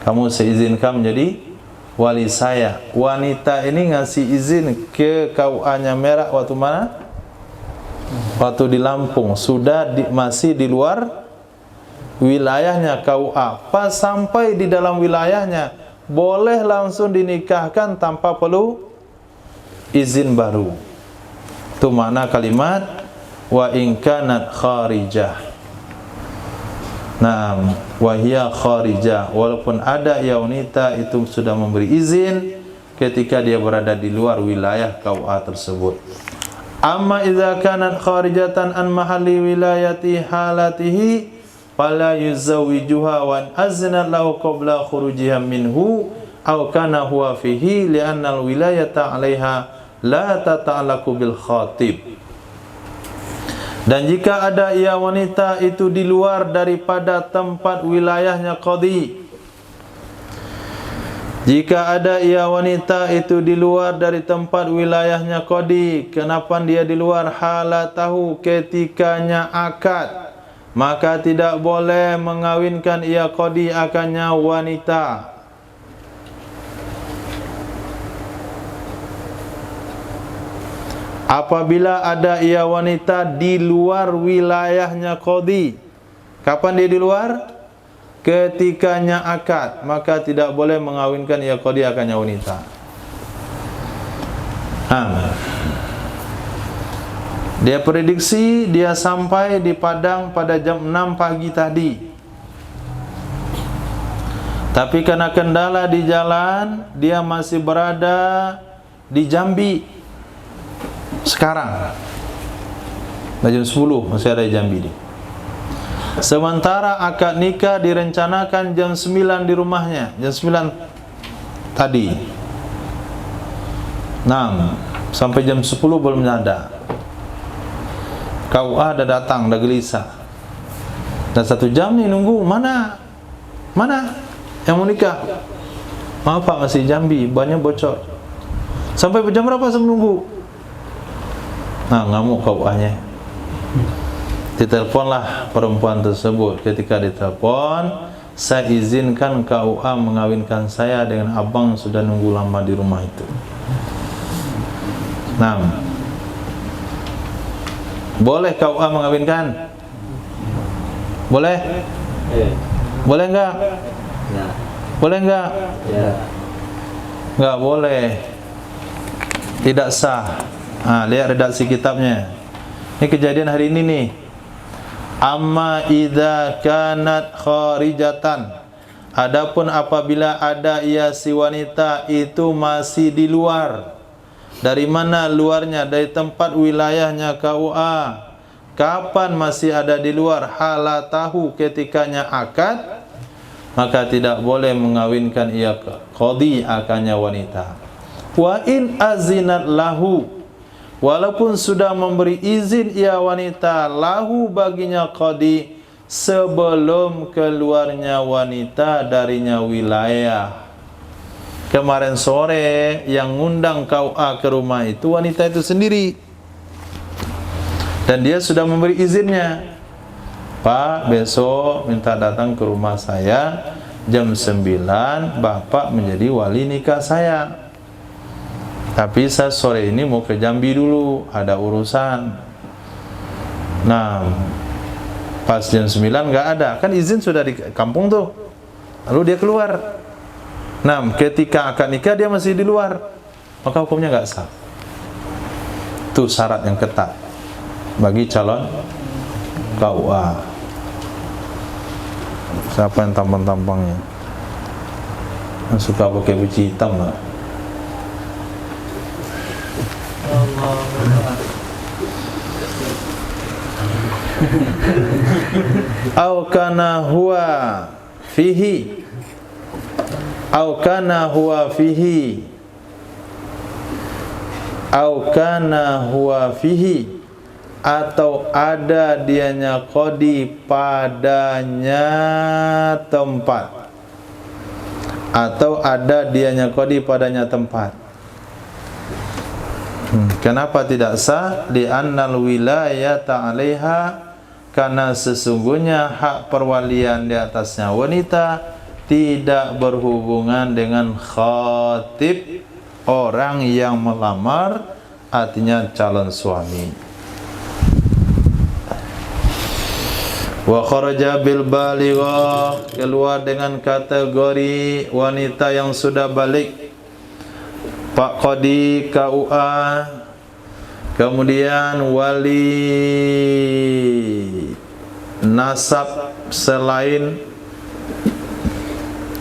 Kamu seizinkan menjadi wali saya. Wanita ini ngasih izin ke KUA-nya Merak waktu mana? Waktu di Lampung. Sudah masih di luar wilayahnya KUA. Pas sampai di dalam wilayahnya, boleh langsung dinikahkan tanpa perlu izin baru. Itu makna kalimat wa in kanat kharijah. Naam, wa hiya kharijah, walaupun ada ya wanita itu sudah memberi izin ketika dia berada di luar wilayah KUA tersebut. Amma idza kanat kharijatan an mahalli wilayati halatihi fala yuzawwijuha wa azna lahu qabla khurujiha minhu aw kana huwa fihi li'anna al-wilayata 'alaiha la tata'allaqu bil khatib. Dan jika ada ia wanita itu di luar daripada tempat wilayahnya qadhi, jika ada ia wanita itu di luar dari tempat wilayahnya qadhi, kenapa dia di luar? Halatahu, ketikanya akad, maka tidak boleh mengawinkan ia qadhi akannya wanita. Apabila ada ia wanita di luar wilayahnya qadhi, kapan dia di luar? Ketikanya akad, maka tidak boleh mengawinkan ia qadhi akannya wanita. Dia prediksi dia sampai di Padang pada jam 6 pagi tadi. Tapi karena kendala di jalan, dia masih berada di Jambi. Sekarang jam 10 masih ada di Jambi dia. Sementara akad nikah direncanakan jam 9 di rumahnya, jam 9 tadi. Sampai jam 10 belum ada. KUA dah datang, dah gelisah. Dah 1 jam nih nunggu, mana yang mau nikah? Maaf Pak, masih Jambi, banyak bocor. Sampai jam berapa saya menunggu? Ngamuk KUA-nya. Diteleponlah perempuan tersebut. Ketika ditelepon, saya izinkan KUA mengawinkan saya dengan abang sudah nunggu lama di rumah itu. Boleh KUA mengawinkan? Boleh? Boleh enggak? Ya. Boleh enggak? Ya. Enggak boleh. Tidak sah. Lihat redaksi kitabnya. Ini kejadian hari ini nih. Amma idza kanat kharijatan. Adapun apabila ada ia si wanita itu masih di luar. Dari mana luarnya? Dari tempat wilayahnya KUA. Kapan masih ada di luar? Halatahu, ketikanya akad, maka tidak boleh mengawinkan ia qadhi akannya wanita. Wa in azinat lahu, walaupun sudah memberi izin ia wanita lahu baginya qadhi sebelum keluarnya wanita darinya wilayah. Kemarin sore yang ngundang KUA ke rumah itu wanita itu sendiri. Dan dia sudah memberi izinnya. Pak, besok minta datang ke rumah saya jam 9, Bapak menjadi wali nikah saya. Tapi saya sore ini mau ke Jambi dulu, ada urusan. Pas jam 9 nggak ada, kan izin sudah di kampung tuh. Lalu dia keluar. Ketika akad nikah dia masih di luar, maka hukumnya nggak sah. Itu syarat yang ketat bagi calon KUA. Siapa yang tampang-tampangnya? Yang suka pakai baju hitam lah. Au kana huwa fihi, au kana huwa fihi, au kana huwa fihi, atau ada dianya qadhi padanya tempat. atau ada dianya qadi padanya tempat. Kenapa tidak sah? Li'annal wilayata 'alaiha, karena sesungguhnya hak perwalian di atasnya wanita tidak berhubungan dengan khatib, orang yang melamar, artinya calon suami. Wa kharaja bil baligha, keluar dengan kategori wanita yang sudah balik. Pak Qadi KUA, kemudian wali nasab selain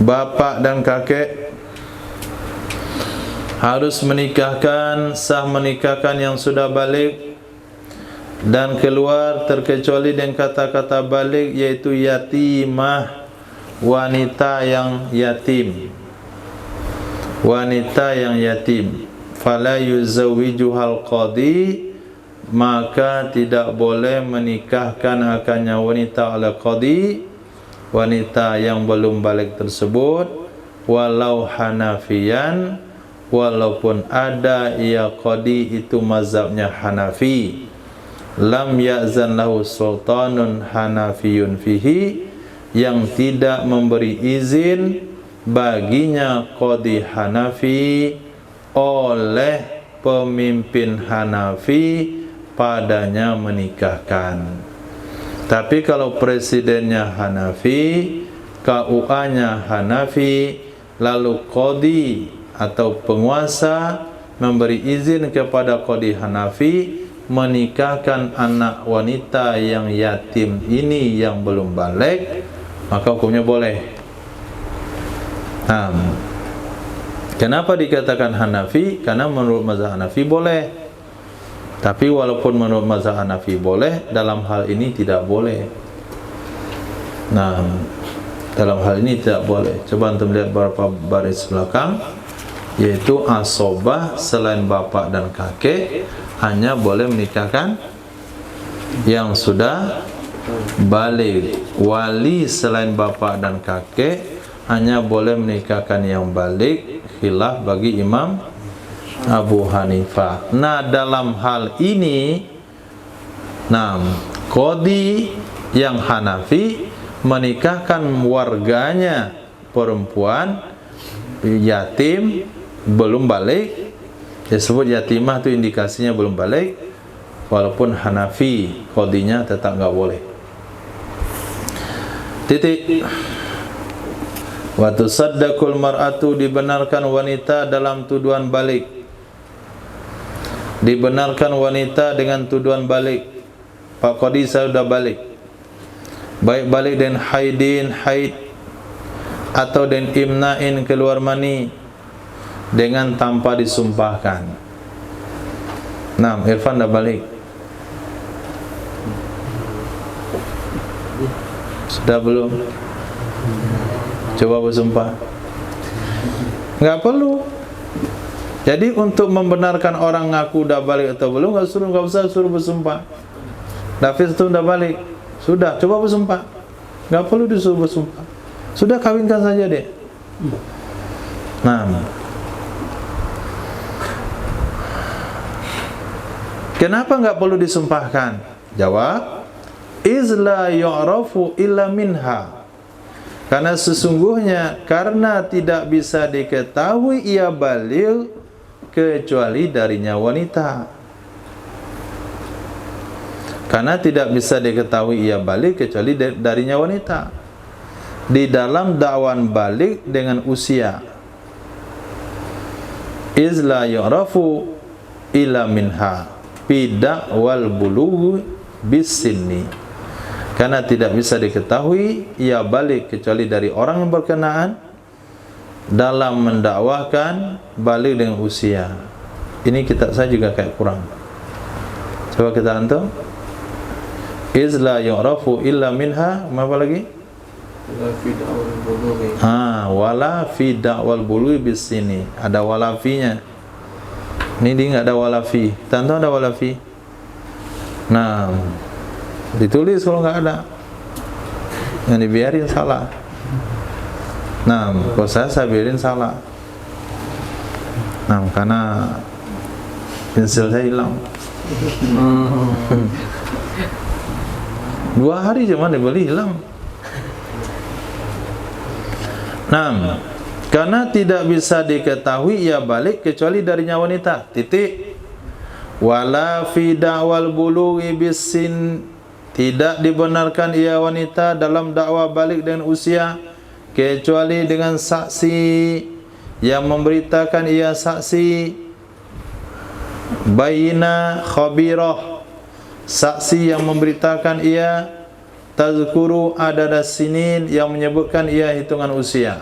bapak dan kakek harus menikahkan, sah menikahkan yang sudah balik dan keluar terkecuali dengan kata-kata balik, yaitu yatimah, wanita yang yatim. Wanita yang yatim, fala yuzawwijuhal qadi, maka tidak boleh menikahkan akannya wanita ala qadi, wanita yang belum balik tersebut, walau hanafiyan, walaupun ada ia qadi itu mazhabnya Hanafi, lam ya'zan lahu sultanun hanafiyun fihi, yang tidak memberi izin baginya qadi Hanafi oleh pemimpin Hanafi padanya menikahkan. Tapi kalau presidennya Hanafi, KUA-nya Hanafi, lalu qadi atau penguasa memberi izin kepada qadi Hanafi menikahkan anak wanita yang yatim ini yang belum balik, maka hukumnya boleh. Kenapa dikatakan Hanafi? Karena menurut mazhab Hanafi boleh. Tapi walaupun menurut mazhab Hanafi boleh, dalam hal ini tidak boleh. Dalam hal ini tidak boleh. Coba antum lihat beberapa baris belakang, yaitu asobah selain bapak dan kakek hanya boleh menikahkan yang sudah balik. Wali selain bapak dan kakek hanya boleh menikahkan yang balik, khilaf bagi Imam Abu Hanifah. Dalam hal ini, qadi yang Hanafi menikahkan warganya perempuan yatim belum balik, disebut yatimah, itu indikasinya belum balik, walaupun Hanafi qadinya tetap nggak boleh. Titik. Wa tusaddaqul mar'atu, dibenarkan wanita dalam tuduhan balik. Dibenarkan wanita dengan tuduhan balik. Pak Qadi saya sudah balik. Baik balik dengan haid atau dengan imna'in, keluar mani, dengan tanpa disumpahkan. Irfan dah balik. Sudah belum? Coba bersumpah. Enggak perlu. Jadi untuk membenarkan orang ngaku udah balik atau belum, enggak usah suruh bersumpah. David itu udah balik. Sudah, coba bersumpah. Enggak perlu disuruh bersumpah. Sudah, kawinkan saja deh. Kenapa enggak perlu disumpahkan? Jawab, izla yu'rafu illa minha. Karena sesungguhnya karena tidak bisa diketahui ia balik kecuali darinya wanita. Karena tidak bisa diketahui ia balik kecuali darinya wanita. Di dalam dakwan balik dengan usia, izla yu'rafu illa minha bida wal bulugh bisinni. Karena tidak bisa diketahui ia balik kecuali dari orang yang berkenaan dalam mendakwahkan balik dengan usia. Ini kitab saya juga kayak kurang. Coba kita antum. Izla yu'rafu illa minha, apa lagi? Wala fi da'wal bulugh bisini. Ada walafinya. Ini dia enggak ada walafi. Tentu ada walafi. Ditulis kalau nggak ada, yang dibiarin salah. Nah, kalau saya sabirin salah. Nah, karena pensil saya hilang. 2 hari cuma dibeli hilang. Nah, karena tidak bisa diketahui ia balik kecuali darinya wanita. Titik. Wala fi da'wal bulughi bisin, tidak dibenarkan ia wanita dalam dakwah balik dengan usia kecuali dengan saksi yang memberitakan ia saksi bayina khabirah, saksi yang memberitakan ia tazkuru adada sinin, yang menyebutkan ia hitungan usia.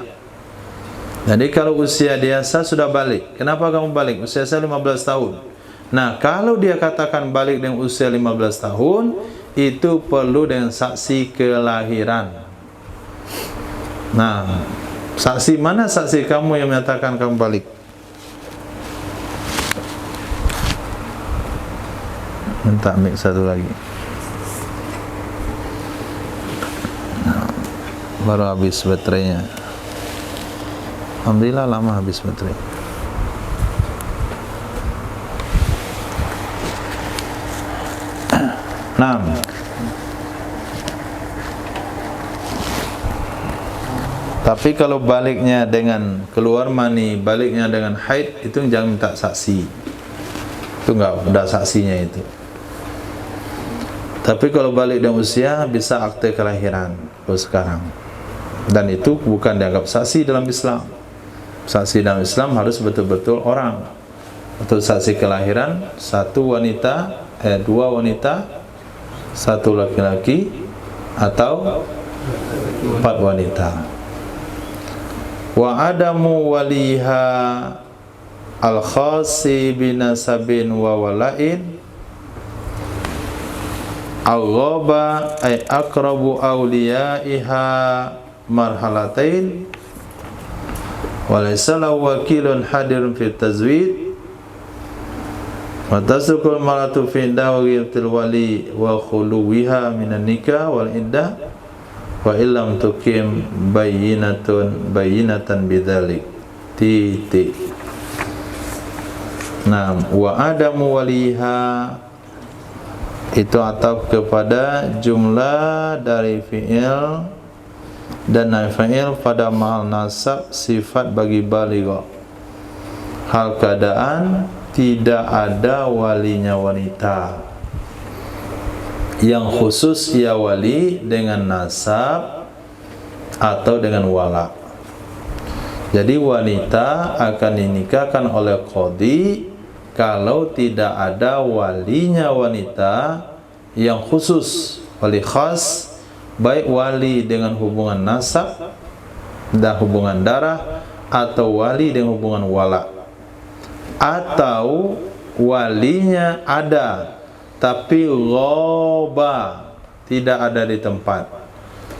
Jadi kalau usia dia sudah balik, kenapa kamu balik? Usia saya 15 tahun. Nah, kalau dia katakan balik dengan usia 15 tahun, itu perlu dengan saksi kelahiran. Nah, saksi mana saksi kamu yang menyatakan kamu balik? Minta mic satu lagi. Nah, baru habis baterainya. Alhamdulillah lama habis baterai. Nah, tapi kalau baliknya dengan keluar mani, baliknya dengan haid, itu jangan minta saksi. Itu enggak ada saksinya itu. Tapi kalau balik dengan usia bisa akte kelahiran sekarang. Dan itu bukan dianggap saksi dalam Islam. Saksi dalam Islam harus betul-betul orang. Atau saksi kelahiran 1 wanita, 2 wanita, 1 laki-laki, atau 4 wanita. Wa adamu waliha al-khasi binasabin wa wala'in al-ghaba ay akrabu awliyaiha marhalatain walaysa lahu wakilun hadirun fi tazwid wa tasukul maratu fi dawatil wali wa khuluwiha minan nikah wal iddah wa illam tukim bayinatan bidzalik. Titik. Nah, wa adamu waliha itu ataf kepada jumlah dari fi'il dan fa'il pada mahal nasab sifat bagi baligha. Hal keadaan tidak ada walinya wanita yang khusus ia wali dengan nasab atau dengan wala. Jadi wanita akan dinikahkan oleh qadhi kalau tidak ada walinya wanita yang khusus, wali khas, baik wali dengan hubungan nasab dan hubungan darah, atau wali dengan hubungan wala, atau walinya ada tapi ghaba, tidak ada di tempat.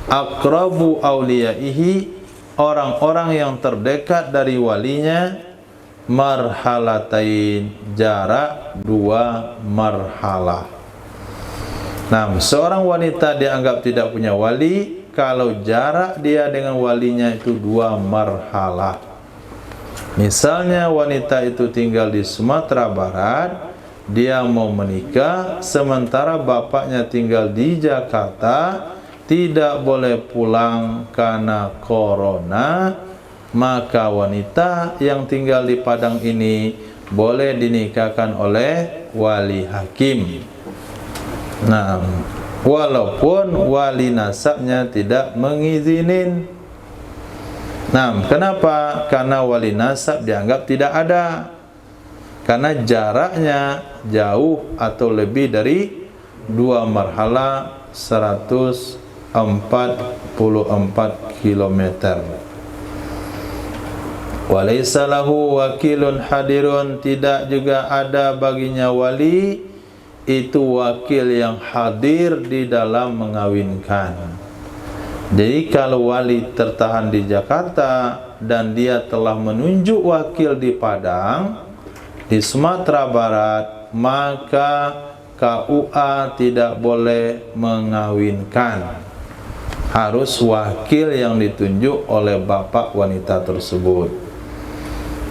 Aqrabu awliyaihi, orang-orang yang terdekat dari walinya, marhalatain, jarak 2 marhalah. Nah, seorang wanita dianggap tidak punya wali kalau jarak dia dengan walinya itu 2 marhalah. Misalnya wanita itu tinggal di Sumatera Barat, dia mau menikah sementara bapaknya tinggal di Jakarta, tidak boleh pulang karena corona, maka wanita yang tinggal di Padang ini boleh dinikahkan oleh wali hakim. Nah, walaupun wali nasabnya tidak mengizinin. Nah, kenapa? Karena wali nasab dianggap tidak ada. Karena jaraknya jauh atau lebih dari 2 marhalah 144 km. Walaysa lahu wakilun hadirun, tidak juga ada baginya wali, itu wakil yang hadir di dalam mengawinkan. Jadi kalau wali tertahan di Jakarta dan dia telah menunjuk wakil di Padang, di Sumatera Barat, maka KUA tidak boleh mengawinkan. harus wakil yang ditunjuk oleh bapak wanita tersebut.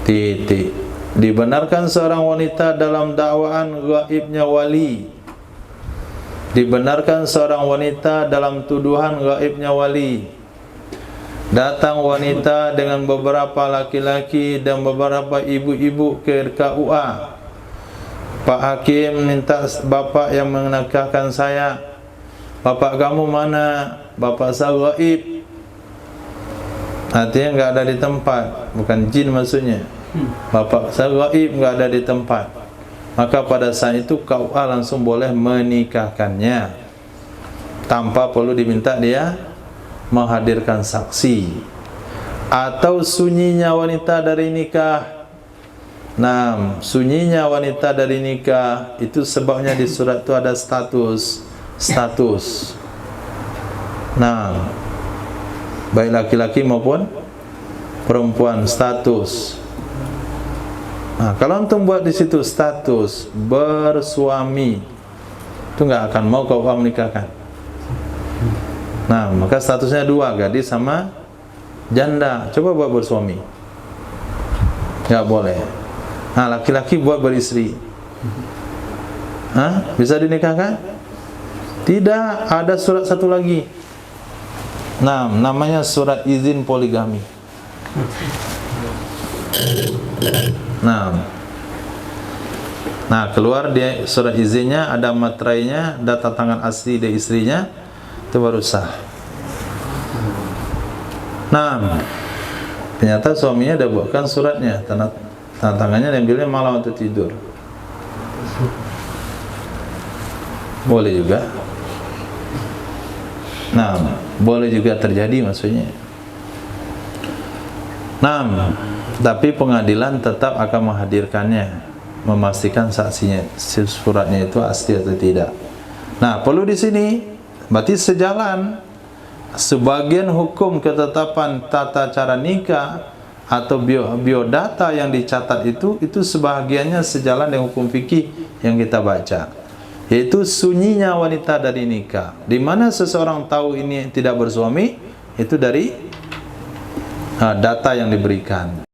Titik. Dibenarkan seorang wanita dalam dakwaan gaibnya wali. Dibenarkan seorang wanita dalam tuduhan gaibnya wali. Datang wanita dengan beberapa laki-laki dan beberapa ibu-ibu ke KUA. Pak Hakim minta bapak yang menikahkan saya. Bapak kamu mana? Bapak saya gaib. Artinya enggak ada di tempat. Bukan jin maksudnya. Bapak saya gaib, enggak ada di tempat. Maka pada saat itu KUA langsung boleh menikahkannya tanpa perlu diminta dia menghadirkan saksi. Atau sunyinya wanita dari nikah. Nah, sunyinya wanita dari nikah itu sebabnya di surat itu ada status. Nah, baik laki-laki maupun perempuan, status. Nah, kalau antum buat di situ status bersuami, itu nggak akan mau kau menikahkan. Nah, maka statusnya dua, gadis sama janda. Coba buat bersuami, nggak boleh. Nah, laki-laki buat beristri. Hah? Bisa dinikahkan? Tidak, ada surat satu lagi. Nah, namanya surat izin poligami. Nah, keluar dia surat izinnya, ada materainya, data tangan asli dari istrinya, itu baru sah. Nah, ternyata suaminya udah buatkan suratnya, tanda tangannya, diambilnya malam waktu tidur. Boleh juga. Nah, boleh juga terjadi maksudnya. Nah, tapi pengadilan tetap akan menghadirkannya, memastikan saksinya, suratnya itu asli atau tidak. Nah, perlu di sini, berarti sejalan sebagian hukum ketetapan tata cara nikah atau biodata yang dicatat itu sebahagiannya sejalan dengan hukum fikih yang kita baca, yaitu sunyinya wanita dari nikah. Di mana seseorang tahu ini tidak bersuami, itu dari data yang diberikan.